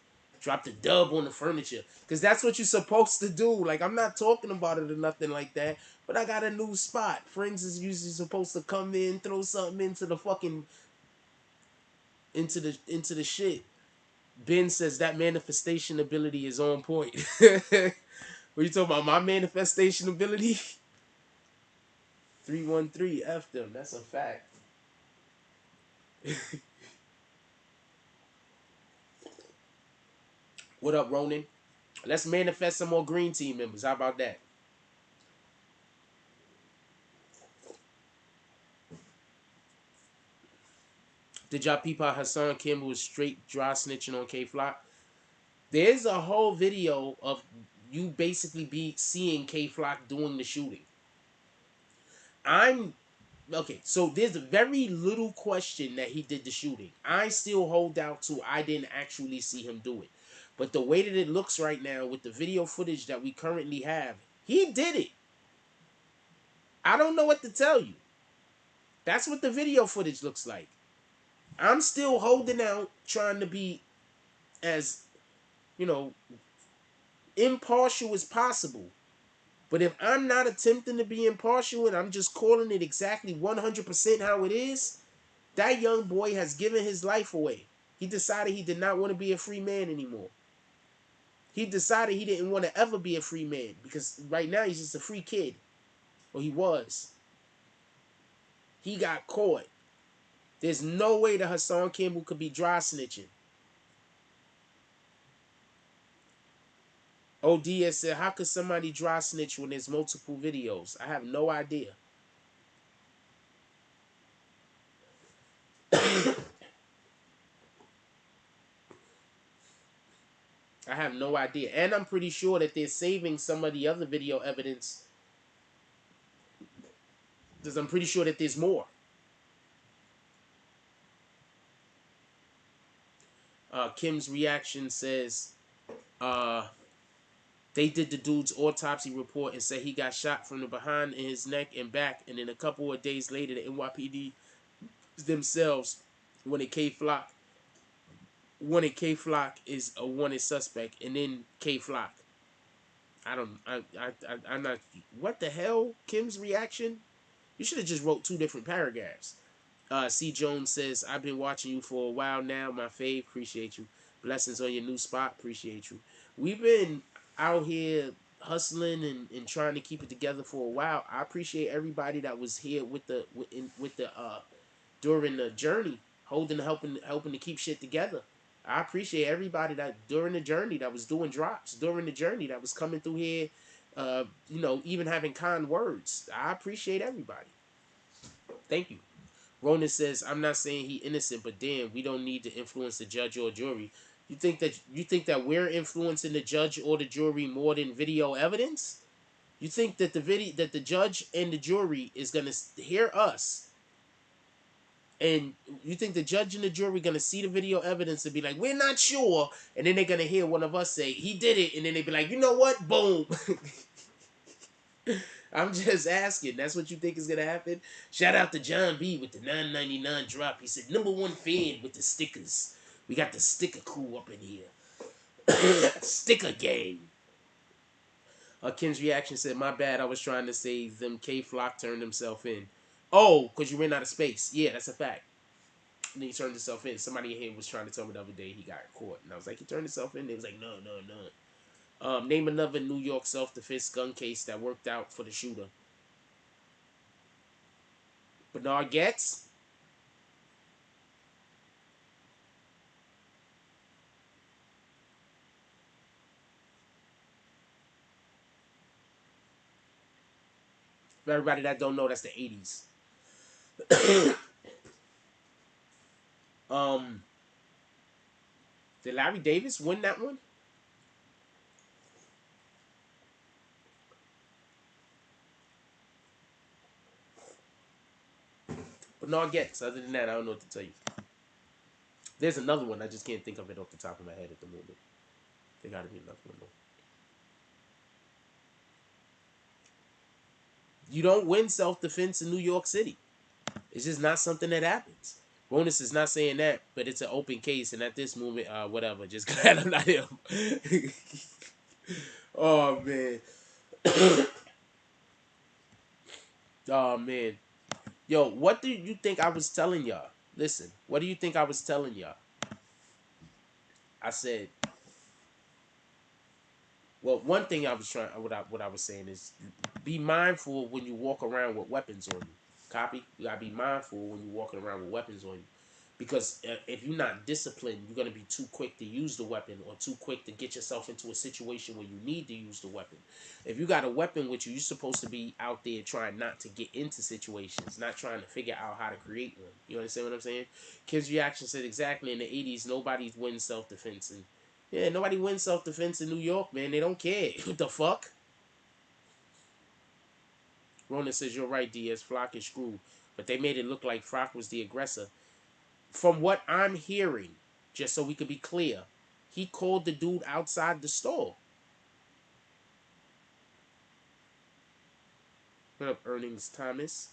Drop the dub on the furniture. Cause that's what you're supposed to do. Like, I'm not talking about it or nothing like that. But I got a new spot. Friends is usually supposed to come in, throw something into the fucking into the shit. Ben says that manifestation ability is on point. What you talking about? My manifestation ability? 313 F them. That's a fact. What up, Ronan? Let's manifest some more green team members. How about that? Did y'all peep out Hassan Kim was straight dry snitching on K Flock? There's a whole video of you basically be seeing K Flock doing the shooting. I'm okay, so there's very little question that he did the shooting. I still hold out to I didn't actually see him do it. But the way that it looks right now with the video footage that we currently have, he did it. I don't know what to tell you. That's what the video footage looks like. I'm still holding out, trying to be as, you know, impartial as possible. But if I'm not attempting to be impartial and I'm just calling it exactly 100% how it is, that young boy has given his life away. He decided he did not want to be a free man anymore. He decided he didn't want to ever be a free man because right now he's just a free kid. Or he was. He got caught. There's no way that Hassan Campbell could be dry snitching. ODS said, how could somebody dry snitch when there's multiple videos? I have no idea. I have no idea. And I'm pretty sure that they're saving some of the other video evidence. Because I'm pretty sure that there's more. Kim's reaction says, they did the dude's autopsy report and said he got shot from the behind in his neck and back. And then a couple of days later, the NYPD themselves wanted K Flock is a wanted suspect, and then K Flock. I'm not. What the hell? Kim's reaction? You should have just wrote 2 different paragraphs. C. Jones says, I've been watching you for a while now, my fave. Appreciate you. Blessings on your new spot. Appreciate you. We've been out here hustling and trying to keep it together for a while. I appreciate everybody that was here with the during the journey, helping to keep shit together. I appreciate everybody that during the journey that was doing drops, during the journey that was coming through here, even having kind words. I appreciate everybody. Thank you. Ronan says, I'm not saying he innocent, but damn, we don't need to influence the judge or jury. You think that we're influencing the judge or the jury more than video evidence? You think that the judge and the jury is gonna hear us, and you think the judge and the jury gonna see the video evidence and be like, we're not sure, and then they're gonna hear one of us say he did it, and then they be like, you know what, boom. I'm just asking. That's what you think is gonna happen? Shout out to John B with the $9.99 drop. He said, #1 fan with the stickers. We got the sticker crew up in here. Sticker gang. Kim's reaction said, my bad, I was trying to say them K Flock turned himself in. Oh, because you ran out of space. Yeah, that's a fact. And then he turned himself in. Somebody here was trying to tell me the other day he got caught. And I was like, he turned himself in? They was like, no. Name another New York self-defense gun case that worked out for the shooter. Bernard Getz. For everybody that don't know, that's the 80s. um, did Larry Davis win that one? Bernard Getz. Other than that, I don't know what to tell you. There's another one. I just can't think of it off the top of my head at the moment. There got to be another one though. You don't win self-defense in New York City. It's just not something that happens. Ronus is not saying that, but it's an open case, and at this moment, whatever. Just glad I'm not him. Oh man. Oh man. Yo, what do you think I was telling y'all? Listen, what do you think I was telling y'all? I said, well, one thing I was trying, what I was saying is, be mindful when you walk around with weapons on you. Copy? You gotta be mindful when you're walking around with weapons on you, because if you're not disciplined, you're gonna be too quick to use the weapon, or too quick to get yourself into a situation where you need to use the weapon. If you got a weapon with you, you're supposed to be out there trying not to get into situations, not trying to figure out how to create one. You understand what I'm saying? Kid's reaction said exactly in the 80s, nobody wins self-defense, and yeah, nobody wins self-defense in New York, man. They don't care. What the fuck? Ronan says, you're right, Diaz. Flock is screwed. But they made it look like Flock was the aggressor. From what I'm hearing, just so we could be clear, he called the dude outside the store. What up, Earnings Thomas?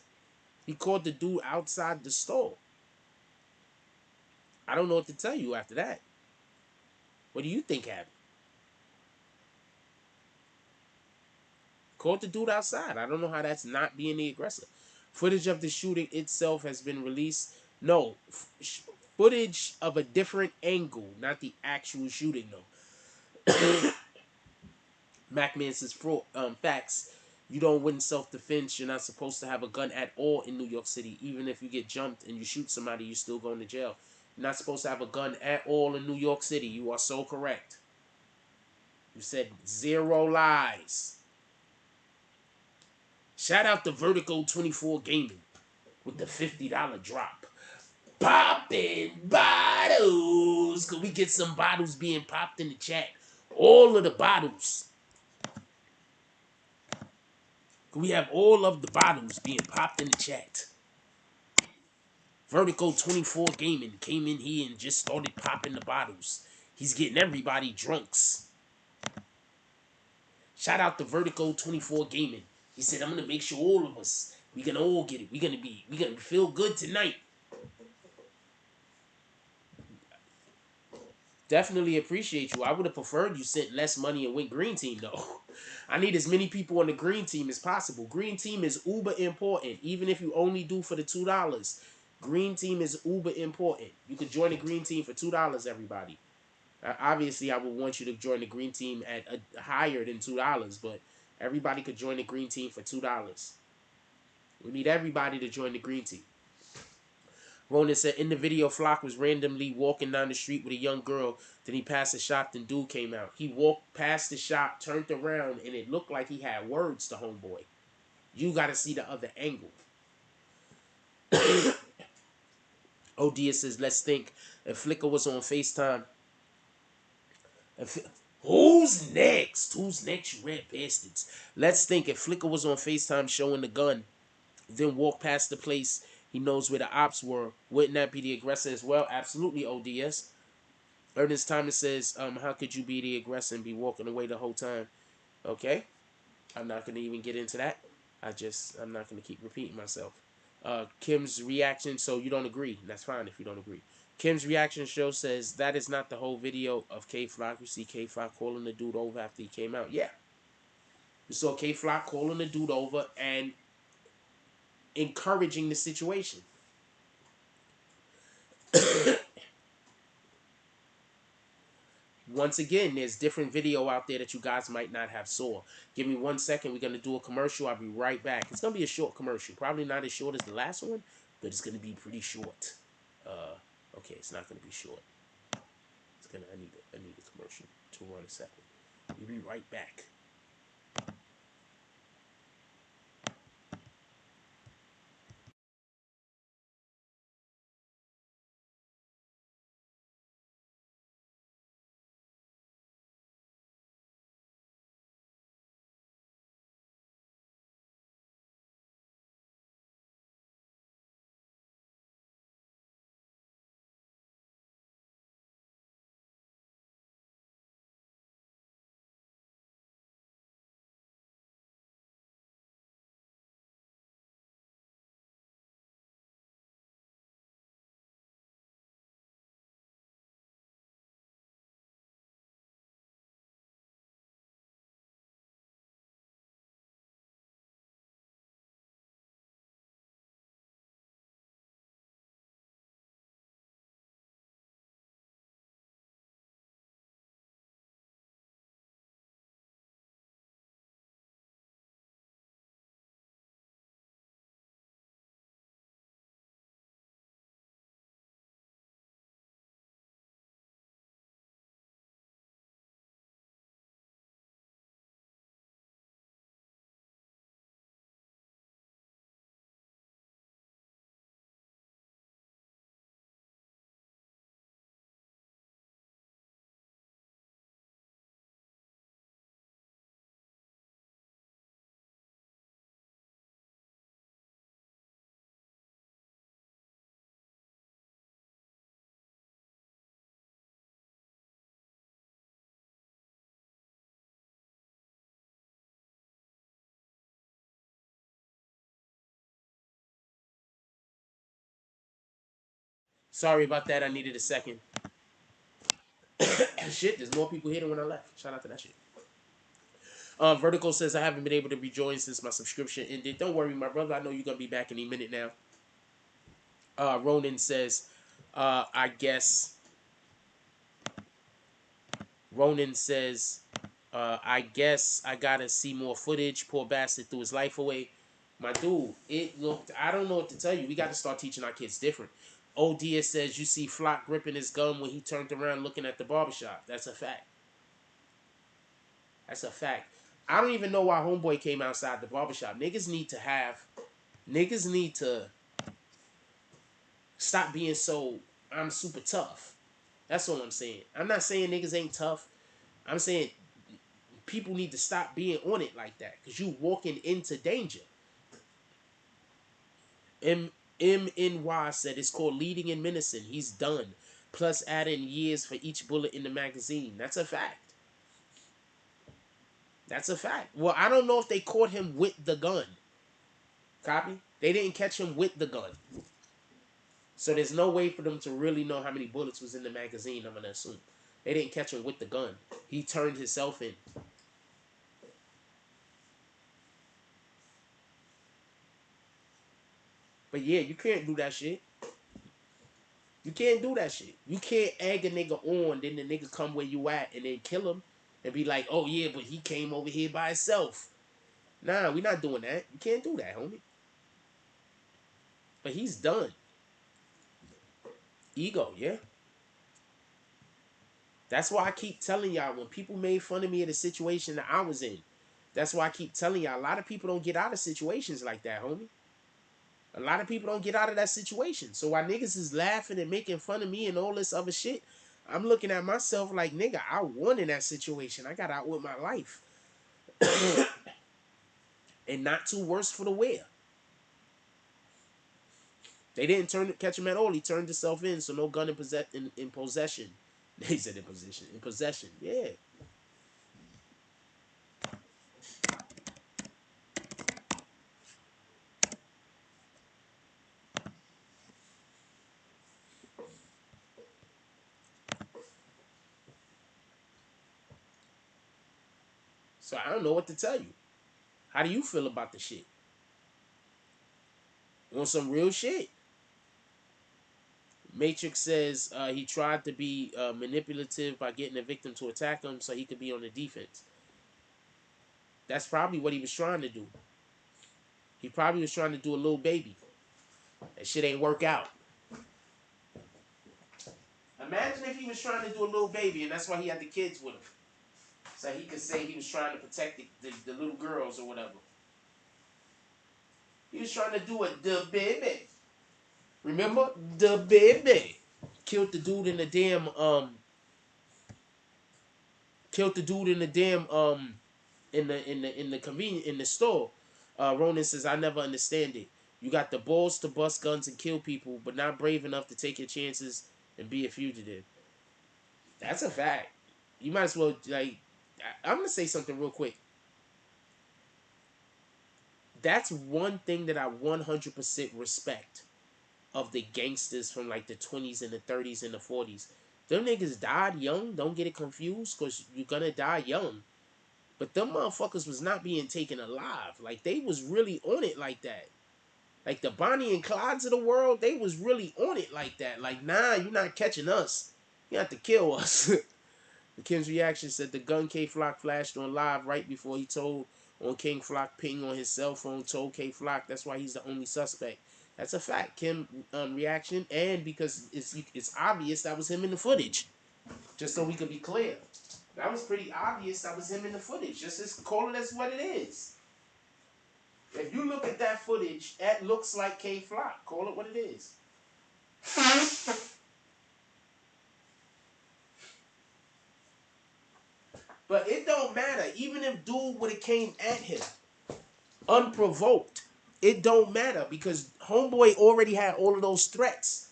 He called the dude outside the store. I don't know what to tell you after that. What do you think happened? Called the dude outside. I don't know how that's not being the aggressor. Footage of the shooting itself has been released. No, footage of a different angle, not the actual shooting, though. Macman says, facts. You don't win self-defense. You're not supposed to have a gun at all in New York City. Even if you get jumped and you shoot somebody, you're still going to jail. You're not supposed to have a gun at all in New York City. You are so correct. You said zero lies. Shout out to Vertigo 24 Gaming with the $50 drop. Popping bottles. Could we get some bottles being popped in the chat? All of the bottles. Could we have all of the bottles being popped in the chat? Vertigo 24 Gaming came in here and just started popping the bottles. He's getting everybody drunks. Shout out to Vertigo 24 Gaming. He said, I'm gonna make sure all of us, we can all get it. We're gonna feel good tonight. Definitely appreciate you. I would have preferred you sent less money and went green team though. I need as many people on the green team as possible. Green team is uber important. Even if you only do for the $2. Green team is uber important. You could join the green team for $2, everybody. Obviously, I would want you to join the green team at a higher than $2, but everybody could join the green team for $2. We need everybody to join the green team. Ronan said, in the video, Flock was randomly walking down the street with a young girl. Then he passed a shop, then dude came out. He walked past the shop, turned around, and it looked like he had words to homeboy. You got to see the other angle. Odia says, let's think. If Flickr was on FaceTime. Who's next? Who's next, you red bastards? Let's think. If Flickr was on FaceTime showing the gun, then walk past the place he knows where the ops were, wouldn't that be the aggressor as well? Absolutely, ODS. Ernest Thomas says, how could you be the aggressor and be walking away the whole time? Okay. I'm not going to even get into that. I'm not going to keep repeating myself. Kim's reaction, so you don't agree. That's fine if you don't agree. Kim's reaction show says, that is not the whole video of K-Flock. You see K-Flock calling the dude over after he came out. Yeah. You saw K-Flock calling the dude over and encouraging the situation. Once again, there's different video out there that you guys might not have saw. Give me 1 second. We're going to do a commercial. I'll be right back. It's going to be a short commercial. Probably not as short as the last one, but it's going to be pretty short. Okay, it's not going to be short. It's gonna. I need a commercial to run a second. We'll be right back. Sorry about that. I needed a second. Shit, there's more people here than when I left. Shout out to that shit. Vertical says I haven't been able to rejoin since my subscription ended. Don't worry, my brother. I know you're gonna be back any minute now. Ronan says, I guess. Ronan says, I guess I gotta see more footage. Poor bastard threw his life away. My dude, it looked. I don't know what to tell you. We got to start teaching our kids different. Odia says you see Flock gripping his gun when he turned around looking at the barbershop. That's a fact. That's a fact. I don't even know why homeboy came outside the barbershop. Niggas need to stop being so I'm super tough. That's all I'm saying. I'm not saying niggas ain't tough. I'm saying people need to stop being on it like that because you walking into danger. MNY said it's called leading and menacing. He's done. Plus adding years for each bullet in the magazine. That's a fact. That's a fact. Well, I don't know if they caught him with the gun. Copy? They didn't catch him with the gun. So there's no way for them to really know how many bullets was in the magazine, I'm going to assume. They didn't catch him with the gun. He turned himself in. But yeah, you can't do that shit. You can't do that shit. You can't egg a nigga on, then the nigga come where you at and then kill him and be like, oh yeah, but he came over here by himself. Nah, we not doing that. You can't do that, homie. But he's done. Ego, yeah. That's why I keep telling y'all when people made fun of me of the situation that I was in. That's why I keep telling y'all a lot of people don't get out of situations like that, homie. A lot of people don't get out of that situation. So while niggas is laughing and making fun of me and all this other shit, I'm looking at myself like, nigga, I won in that situation. I got out with my life. And not too worse for the wear. They didn't catch him at all. He turned himself in, so no gun in possession. They said in position. In possession, yeah. So I don't know what to tell you. How do you feel about the shit? On some real shit. Matrix says he tried to be manipulative by getting the victim to attack him so he could be on the defense. That's probably what he was trying to do. He probably was trying to do a little baby. That shit ain't work out. Imagine if he was trying to do a little baby and that's why he had the kids with him. So he could say he was trying to protect the little girls or whatever. He was trying to do the baby. Remember? The baby. Killed the dude in the damn in the convenience in the store. Ronan says, I never understand it. You got the balls to bust guns and kill people, but not brave enough to take your chances and be a fugitive. That's a fact. You might as well I'm gonna say something real quick. That's one thing that I 100% respect of the gangsters from like the 20s and the 30s and the 40s. Them niggas died young. Don't get it confused, because you're gonna die young. But them motherfuckers was not being taken alive. Like, they was really on it like that. Like, the Bonnie and Clydes of the world, they was really on it like that. Like, nah, you're not catching us. You have to kill us. Kim's reaction said the gun K Flock flashed on live right before he told on King Flock ping on his cell phone, told K Flock that's why he's the only suspect. That's a fact. Kim reaction, and because it's obvious that was him in the footage. Just so we could be clear. That was pretty obvious that was him in the footage. Just as call it as what it is. If you look at that footage, that looks like K Flock. Call it what it is. But it don't matter. Even if dude would have came at him unprovoked, it don't matter because homeboy already had all of those threats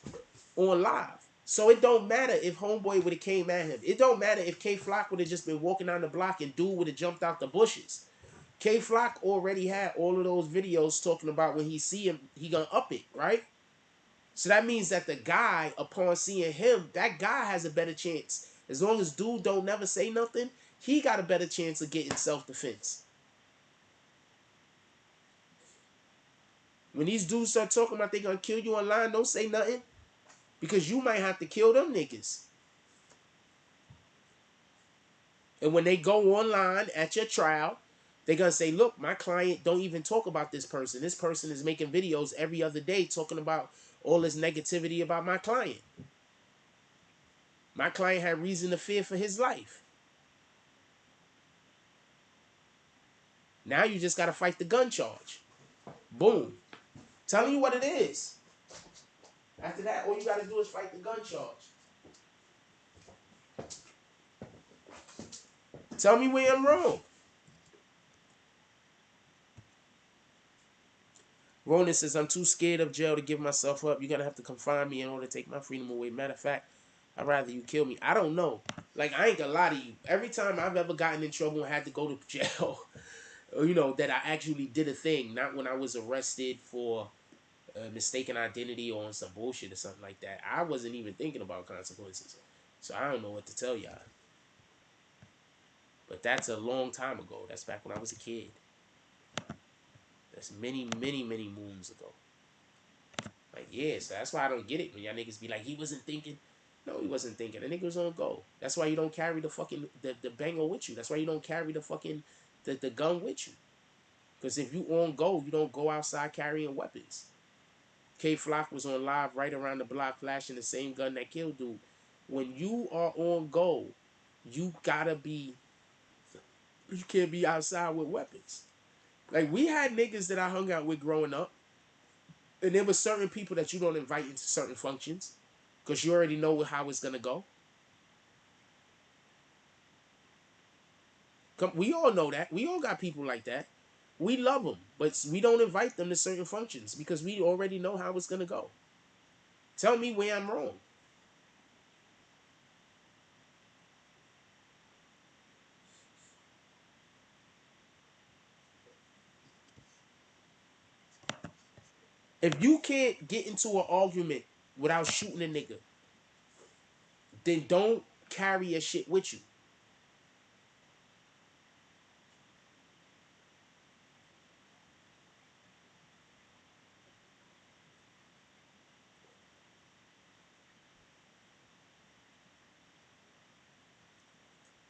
on live. So it don't matter if homeboy would have came at him. It don't matter if K Flock would have just been walking down the block and dude would have jumped out the bushes. K Flock already had all of those videos talking about when he see him, he gonna up it, right? So that means that the guy, upon seeing him, that guy has a better chance. As long as dude don't never say nothing, he got a better chance of getting self-defense. When these dudes start talking about they gonna kill you online, don't say nothing. Because you might have to kill them niggas. And when they go online at your trial, they're gonna say, look, my client don't even talk about this person. This person is making videos every other day talking about all this negativity about my client. My client had reason to fear for his life. Now you just gotta fight the gun charge. Boom. Telling you what it is. After that, all you gotta do is fight the gun charge. Tell me where I'm wrong. Ronan says, I'm too scared of jail to give myself up. You're going to have to confine me in order to take my freedom away. Matter of fact, I'd rather you kill me. I don't know. Like, I ain't going to lie to you. Every time I've ever gotten in trouble and had to go to jail, you know, that I actually did a thing. Not when I was arrested for mistaken identity or on some bullshit or something like that. I wasn't even thinking about consequences. So I don't know what to tell y'all. But that's a long time ago. That's back when I was a kid. That's many, many, many moons ago. Like, yeah, so that's why I don't get it when y'all niggas be like, he wasn't thinking. No, he wasn't thinking. The nigga was on go. That's why you don't carry the fucking, the banger with you. That's why you don't carry the fucking, the gun with you. Because if you on go, you don't go outside carrying weapons. K Flock was on live right around the block flashing the same gun that killed dude. When you are on go, you gotta be, you can't be outside with weapons. Like, we had niggas that I hung out with growing up. And there were certain people that you don't invite into certain functions because you already know how it's going to go. We all know that. We all got people like that. We love them, but we don't invite them to certain functions because we already know how it's going to go. Tell me where I'm wrong. If you can't get into an argument without shooting a nigga, then don't carry your shit with you.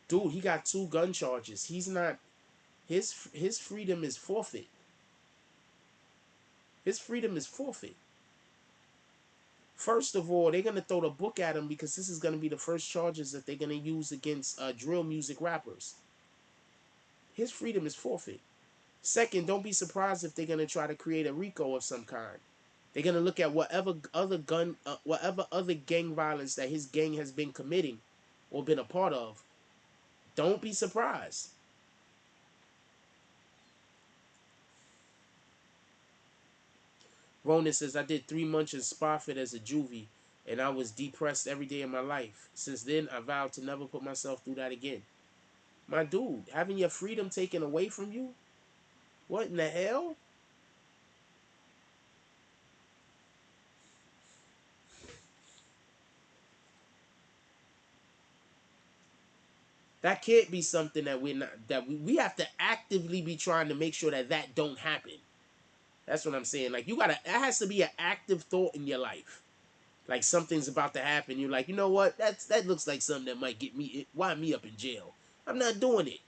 Dude, he got 2 gun charges. He's not his freedom is forfeit. His freedom is forfeit. First of all, they're gonna throw the book at him because this is gonna be the first charges that they're gonna use against drill music rappers. His freedom is forfeit. Second, don't be surprised if they're gonna try to create a RICO of some kind. They're gonna look at whatever other gang violence that his gang has been committing or been a part of. Don't be surprised. Ronan says, I did 3 months in Spofford as a juvie, and I was depressed every day of my life. Since then, I vowed to never put myself through that again. My dude, having your freedom taken away from you? What in the hell? That can't be something that we have to actively be trying to make sure that that don't happen. That's what I'm saying. Like, that has to be an active thought in your life. Like, something's about to happen. You're like, you know what? That looks like something that might wind me up in jail. I'm not doing it.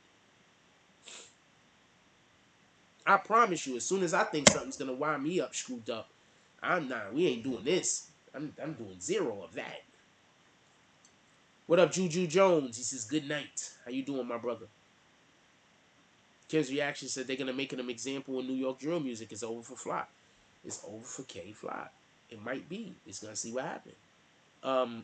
I promise you, as soon as I think something's gonna wind me up, screwed up, I'm not. We ain't doing this. I'm doing zero of that. What up, Juju Jones? He says, good night. How you doing, my brother? Kim's reaction said they're gonna make him an example in New York drill music. It's over for Fly. It's over for K Fly. It might be. It's gonna see what happens.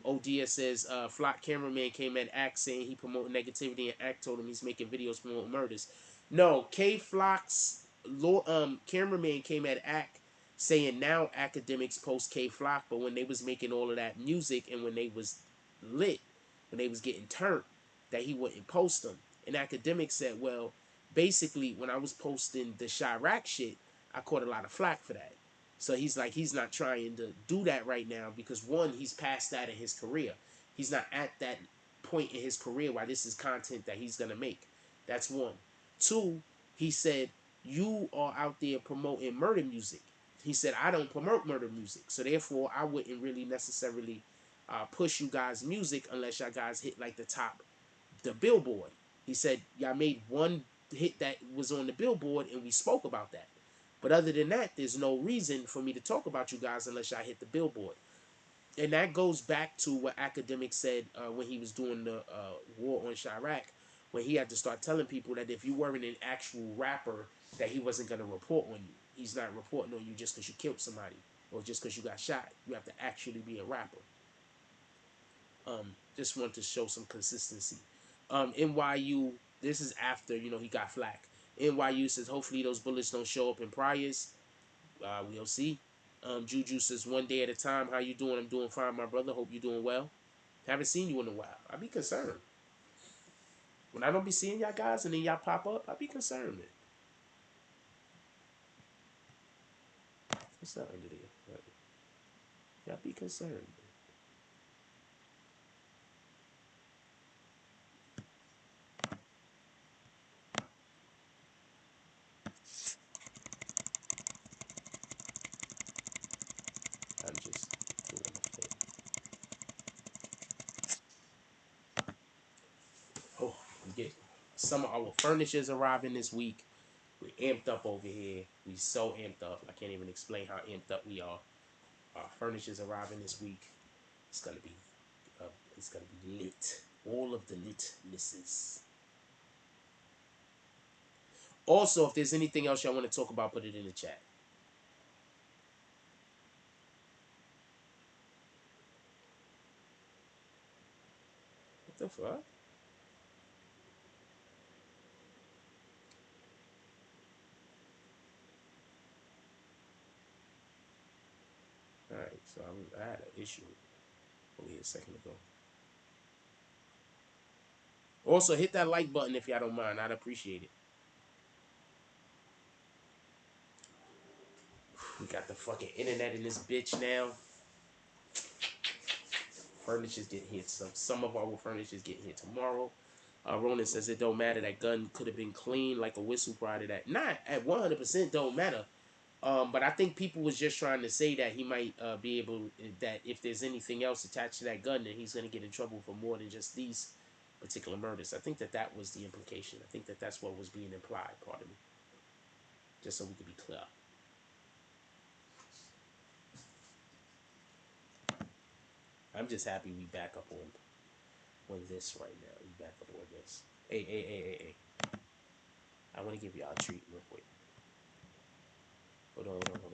ODS says Flock cameraman came at Act saying he promoted negativity, and Act told him he's making videos promoting murders. No, K Flock's cameraman came at Act saying now academics post K Flock, but when they was making all of that music and when they was lit, when they was getting turned, that he wouldn't post them. And academics said, well, basically when I was posting the Chirac shit, I caught a lot of flack for that. So he's like, he's not trying to do that right now because one, he's past that in his career. He's not at that point in his career where this is content that he's gonna make. That's one. Two, he said, you are out there promoting murder music. He said, I don't promote murder music. So therefore, I wouldn't really necessarily push you guys' music unless y'all guys hit like the Billboard. He said, y'all made one hit that was on the Billboard and we spoke about that. But other than that, there's no reason for me to talk about you guys unless y'all hit the Billboard. And that goes back to what academics said when he was doing the war on Chirac, when he had to start telling people that if you weren't an actual rapper, that he wasn't going to report on you. He's not reporting on you just because you killed somebody or just because you got shot. You have to actually be a rapper. Just want to show some consistency. NYU, this is after, he got flack. NYU says hopefully those bullets don't show up in priors. We'll see. Juju says 1 day at a time. How you doing? I'm doing fine, my brother. Hope you're doing well. Haven't seen you in a while. I'd be concerned. When I don't be seeing y'all guys and then y'all pop up, I'd be concerned, man. What's that under there? Y'all be concerned, man. I'm just doing a thing. Oh, we get some of our furniture's arriving this week. We're amped up over here. We so amped up. I can't even explain how amped up we are. Our furniture's arriving this week. It's gonna be, uh, it's gonna be lit. All of the litnesses. Also, if there's anything else y'all want to talk about, put it in the chat. What the fuck? All right, so I had an issue over here a second ago. Also, hit that like button if y'all don't mind. I'd appreciate it. We got the fucking internet in this bitch now. Furniture's getting here. Some of our furniture's getting here tomorrow. Ronan says it don't matter. That gun could have been clean like a whistle prior to that. Not at 100% don't matter. But I think people was just trying to say that he might be able, that if there's anything else attached to that gun, then he's gonna get in trouble for more than just these particular murders. I think that that was the implication. I think that that's what was being implied. Pardon me, just so we could be clear. I'm just happy we back up on this right now. We back up on this. Hey. I want to give y'all a treat real quick. Hold on. Hold on.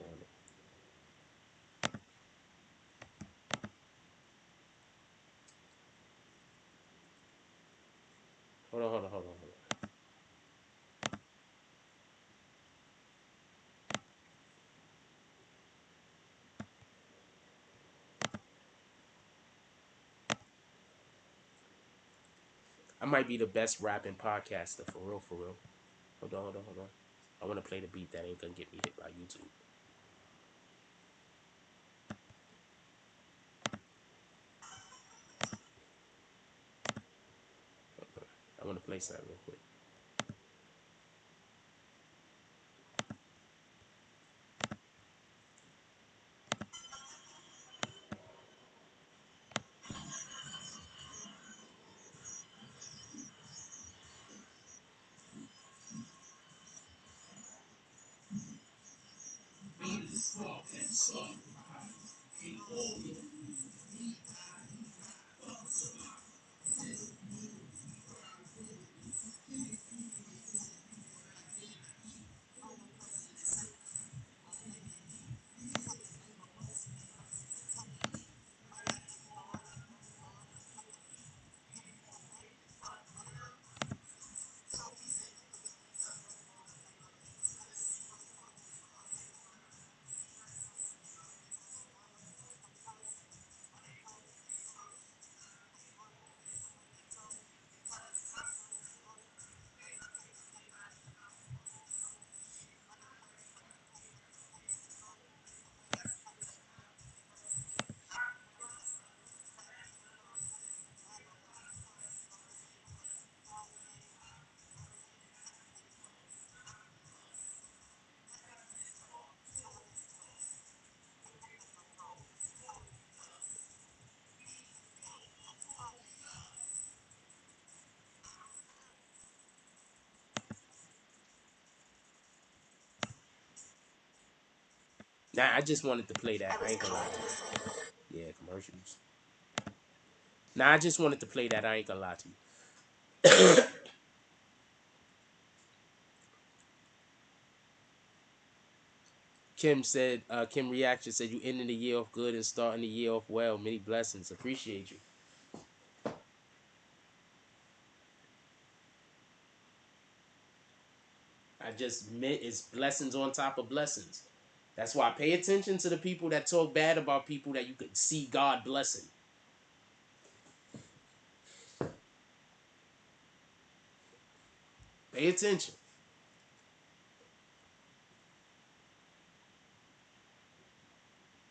I might be the best rapping podcaster for real, for real. Hold on. I want to play the beat that ain't gonna get me hit by YouTube. I want to play something real quick. Nah, I just wanted to play that. I ain't gonna lie to you. Yeah, commercials. Nah, I just wanted to play that. I ain't gonna lie to you. Kim Reaction said, you ending the year off good and starting the year off well. Many blessings. Appreciate you. I just meant it's blessings on top of blessings. That's why pay attention to the people that talk bad about people that you could see God blessing. Pay attention.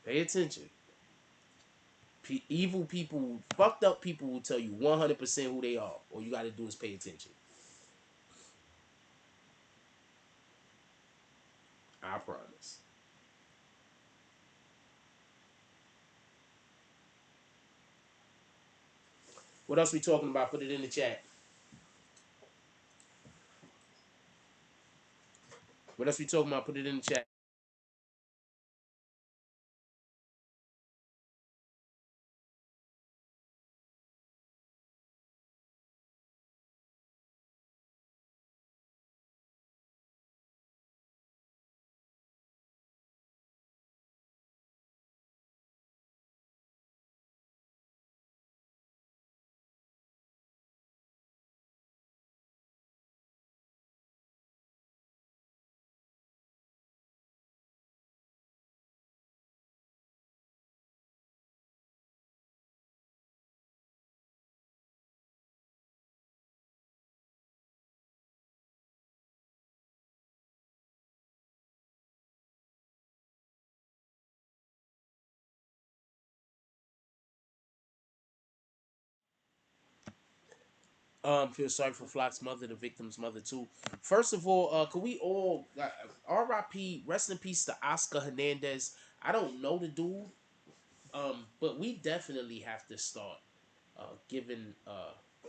Pay attention. Evil people, fucked up people will tell you 100% who they are. All you got to do is pay attention. I promise. What else we talking about? Put it in the chat. What else we talking about? Put it in the chat. Feel sorry for Flock's mother, the victim's mother too. First of all, could we all R.I.P. Rest in peace to Oscar Hernandez. I don't know the dude, but we definitely have to start giving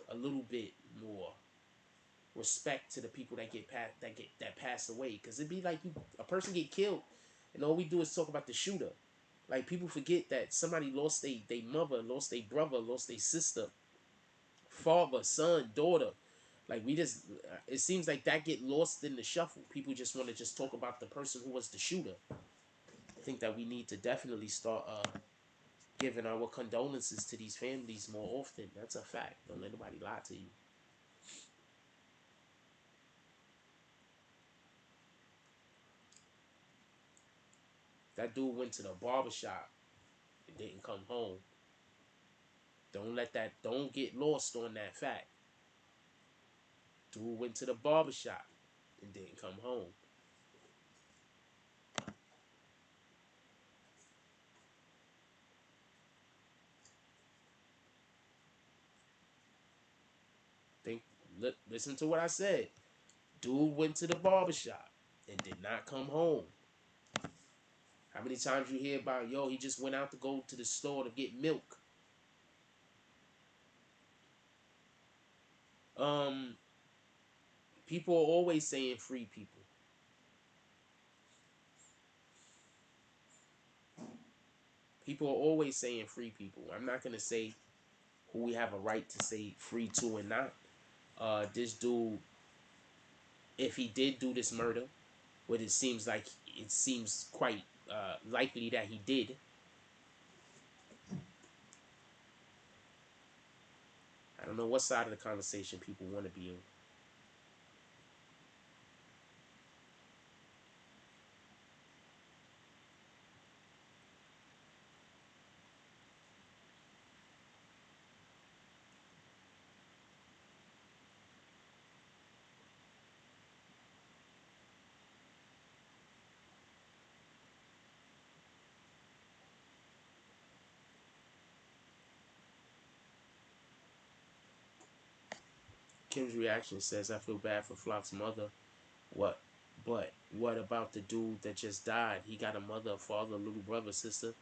a little bit more respect to the people that that pass away. Because it'd be like a person get killed, and all we do is talk about the shooter. Like people forget that somebody lost they mother, lost their brother, lost their sister, father, son, daughter. Like we just, it seems like that get lost in the shuffle. People just want to just talk about the person who was the shooter. I think that we need to definitely start giving our condolences to these families more often. That's a fact. Don't let nobody lie to you. That dude went to the barbershop and didn't come home. Don't get lost on that fact. Dude went to the barbershop and didn't come home. Think, listen to what I said. Dude went to the barbershop and did not come home. How many times you hear about, yo, he just went out to go to the store to get milk? Um, People are always saying free people. People are always saying free people. I'm not gonna say who we have a right to say free to and not. This dude, if he did do this murder, what it seems quite likely that he did. I don't know what side of the conversation people want to be on. Kim's reaction says, "I feel bad for Flock's mother. What? But what about the dude that just died? He got a mother, a father, a little brother, sister."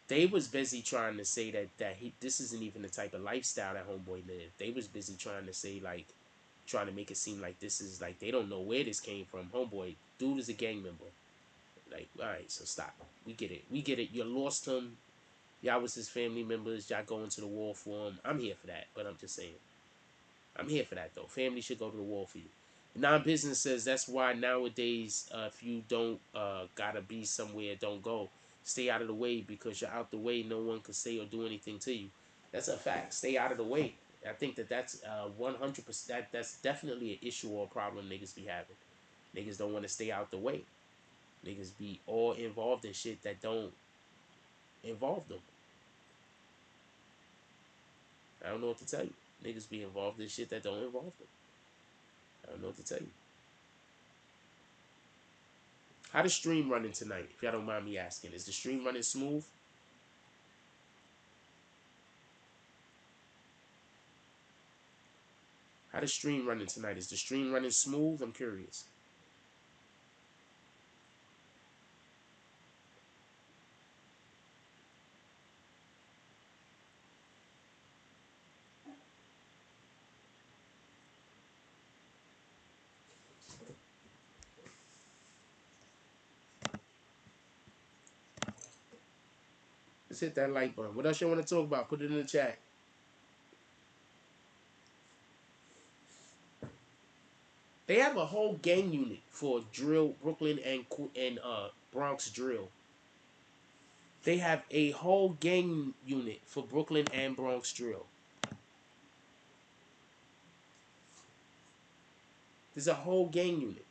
They was busy trying to say that this isn't even the type of lifestyle that homeboy lived. They was busy trying to say like, trying to make it seem like this is like they don't know where this came from. Homeboy, dude is a gang member. Like, all right, so stop. We get it. We get it. You lost him. Y'all was his family members. Y'all going to the war for him. I'm here for that. But I'm just saying. I'm here for that though. Family should go to the wall for you. Non-business says that's why nowadays, if you don't gotta be somewhere, don't go. Stay out of the way because you're out the way. No one can say or do anything to you. That's a fact. Stay out of the way. I think that's 100%. That's definitely an issue or a problem niggas be having. Niggas don't want to stay out the way. Niggas be all involved in shit that don't involve them. I don't know what to tell you. Niggas be involved in shit that don't involve them. I don't know what to tell you. How the stream running tonight? If y'all don't mind me asking, is the stream running smooth? How the stream running tonight? Is the stream running smooth? I'm curious. Let's hit that like button. What else you want to talk about? Put it in the chat. They have a whole gang unit for drill, Brooklyn and Bronx drill. They have a whole gang unit for Brooklyn and Bronx drill. There's a whole gang unit.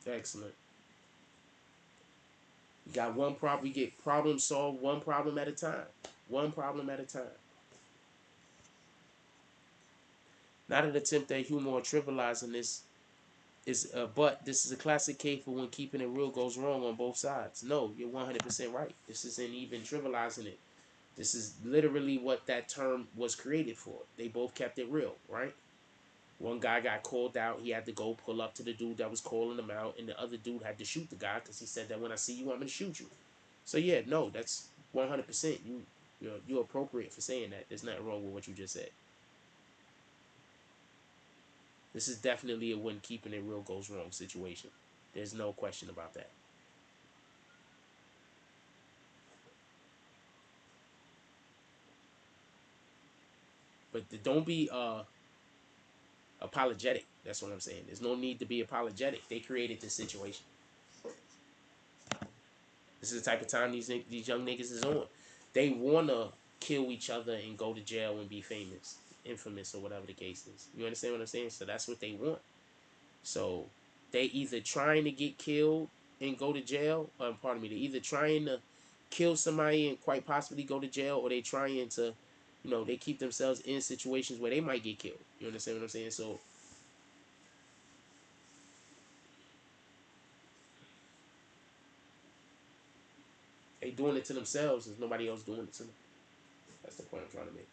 Excellent. We got one problem. We get problem solved one problem at a time. One problem at a time. Not an attempt at humor or trivializing this but this is a classic case for when keeping it real goes wrong on both sides. No, you're 100% right. This isn't even trivializing it. This is literally what that term was created for. They both kept it real, right? One guy got called out. He had to go pull up to the dude that was calling him out, and the other dude had to shoot the guy because he said that when I see you, I'm gonna shoot you. So yeah, no, that's 100%. You're appropriate for saying that. There's nothing wrong with what you just said. This is definitely a when keeping it real goes wrong situation. There's no question about that. But don't be apologetic. That's what I'm saying. There's no need to be apologetic. They created this situation. This is the type of time these young niggas is on. They wanna kill each other and go to jail and be famous, infamous, or whatever the case is. You understand what I'm saying? So that's what they want. So they either trying to get killed and go to jail. Pardon me. They either trying to kill somebody and quite possibly go to jail, or they trying to, they keep themselves in situations where they might get killed. You understand what I'm saying? So they doing it to themselves. There's nobody else doing it to them. That's the point I'm trying to make.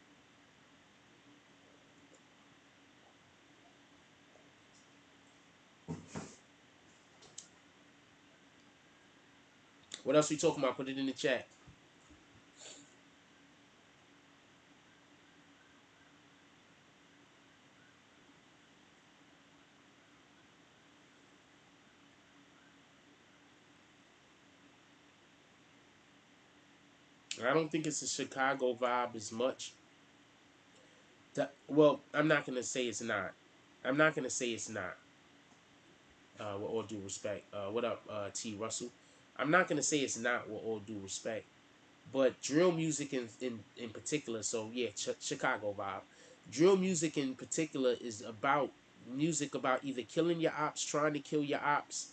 What else we talking about? Put it in the chat. I don't think it's a Chicago vibe as much. Well, I'm not gonna say it's not. I'm not gonna say it's not. With all due respect. What up, T. Russell? I'm not gonna say it's not with all due respect, but drill music in particular. So yeah, Chicago vibe. Drill music in particular is about music about either killing your ops, trying to kill your ops,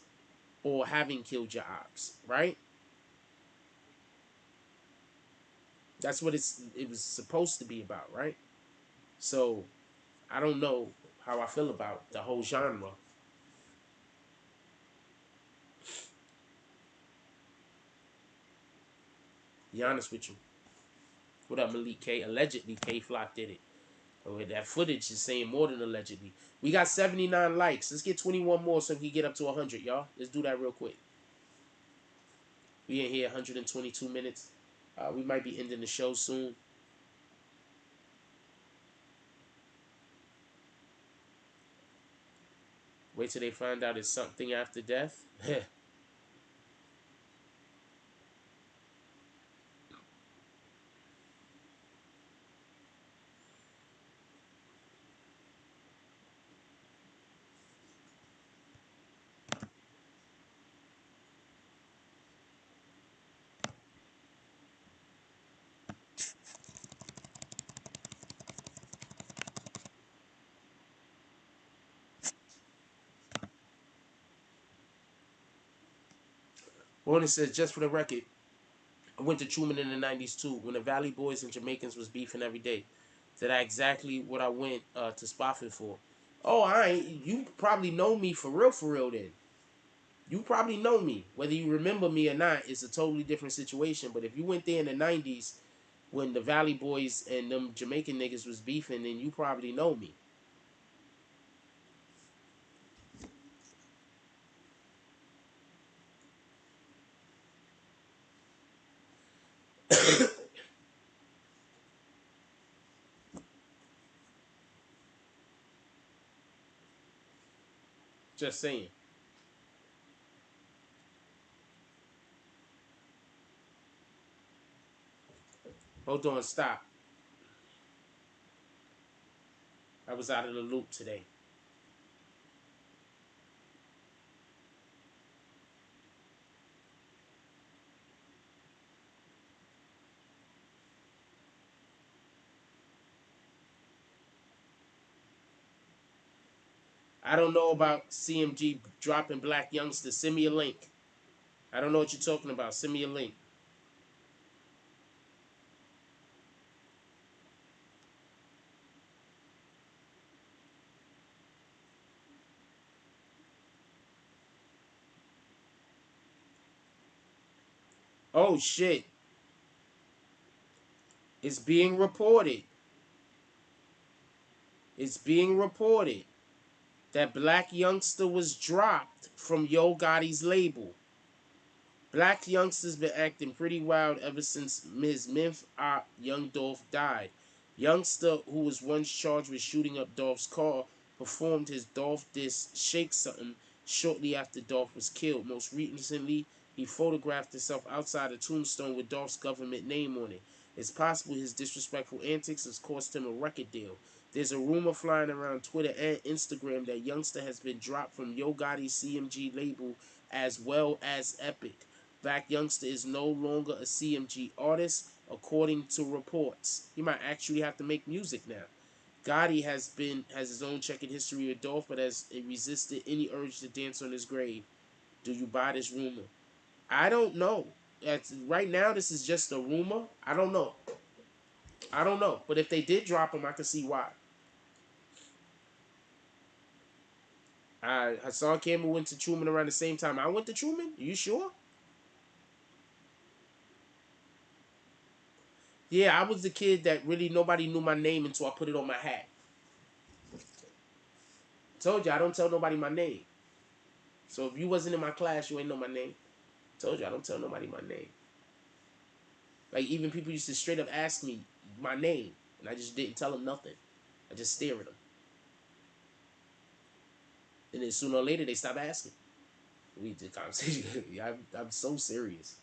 or having killed your ops. Right? That's what it was supposed to be about. Right? So I don't know how I feel about the whole genre. Be honest with you. What up, Malik K? Allegedly, K Flock did it. Oh, that footage is saying more than allegedly. We got 79 likes. Let's get 21 more so we can get up to 100, y'all. Let's do that real quick. We in here 122 minutes. We might be ending the show soon. Wait till they find out it's something after death. One says, just for the record, I went to Truman in the 90s too, when the Valley Boys and Jamaicans was beefing every day. That exactly what I went to Spofford for. Oh, you probably know me for real then. You probably know me. Whether you remember me or not, it's a totally different situation. But if you went there in the 90s when the Valley Boys and them Jamaican niggas was beefing, then you probably know me. Just saying. Hold on, stop. I was out of the loop today. I don't know about CMG dropping Black Youngster. Send me a link. I don't know what you're talking about. Send me a link. Oh shit. It's being reported. It's being reported that Black Youngster was dropped from Yo Gotti's label. Black youngsters been acting pretty wild ever since Ms. Memph Young Dolph died. Youngster who was once charged with shooting up Dolph's car performed his Dolph diss Shake Something shortly after Dolph was killed. Most recently, he photographed himself outside a tombstone with Dolph's government name on it. It's possible his disrespectful antics has cost him a record deal. There's a rumor flying around Twitter and Instagram that Youngster has been dropped from Yo Gotti's CMG label as well as Epic. Black Youngster is no longer a CMG artist, according to reports. He might actually have to make music now. Gotti has his own checkered history with Dolph, but has resisted any urge to dance on his grave. Do you buy this rumor? I don't know. Right now, this is just a rumor. I don't know. I don't know. But if they did drop him, I can see why. Hassan Campbell went to Truman around the same time I went to Truman. Are you sure? Yeah, I was the kid that really nobody knew my name until I put it on my hat. Told you I don't tell nobody my name. So if you wasn't in my class, you ain't know my name. Told you I don't tell nobody my name. Like even people used to straight up ask me my name, and I just didn't tell them nothing. I just stare at them, and then sooner or later they stop asking. We did conversation. I'm so serious.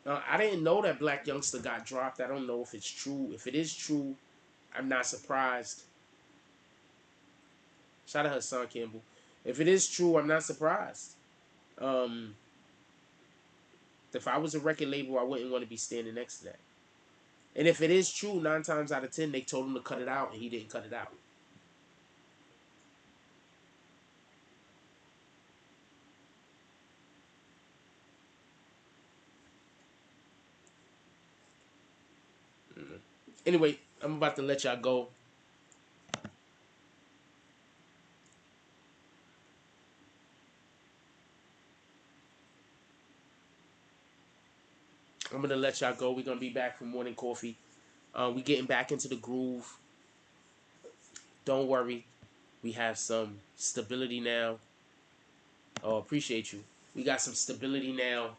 I didn't know that Black Youngster got dropped. I don't know if it's true. If it is true, I'm not surprised. Shout out Hassan Campbell. If it is true, I'm not surprised. Um, if I was a record label, I wouldn't want to be standing next to that. And if it is true, 9 times out of 10, they told him to cut it out, and he didn't cut it out. Mm-hmm. Anyway, I'm about to let y'all go. I'm gonna let y'all go. We're gonna be back for morning coffee. We getting back into the groove. Don't worry. We have some stability now. Oh, appreciate you. We got some stability now.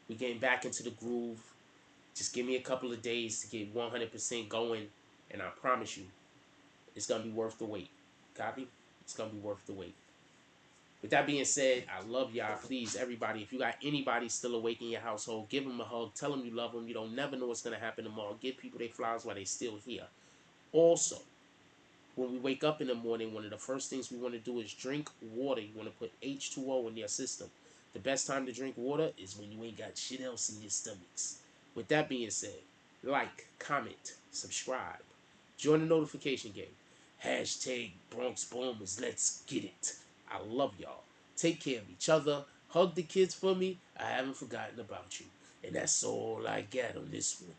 We getting back into the groove. Just give me a couple of days to get 100% going, and I promise you, it's gonna be worth the wait. Copy? It's gonna be worth the wait. With that being said, I love y'all. Please, everybody, if you got anybody still awake in your household, give them a hug. Tell them you love them. You don't never know what's gonna happen tomorrow. Give people their flowers while they still here. Also, when we wake up in the morning, one of the first things we want to do is drink water. You want to put H2O in your system. The best time to drink water is when you ain't got shit else in your stomachs. With that being said, like, comment, subscribe, join the notification game. Hashtag Bronx Bombers. Let's get it. I love y'all. Take care of each other. Hug the kids for me. I haven't forgotten about you. And that's all I got on this one.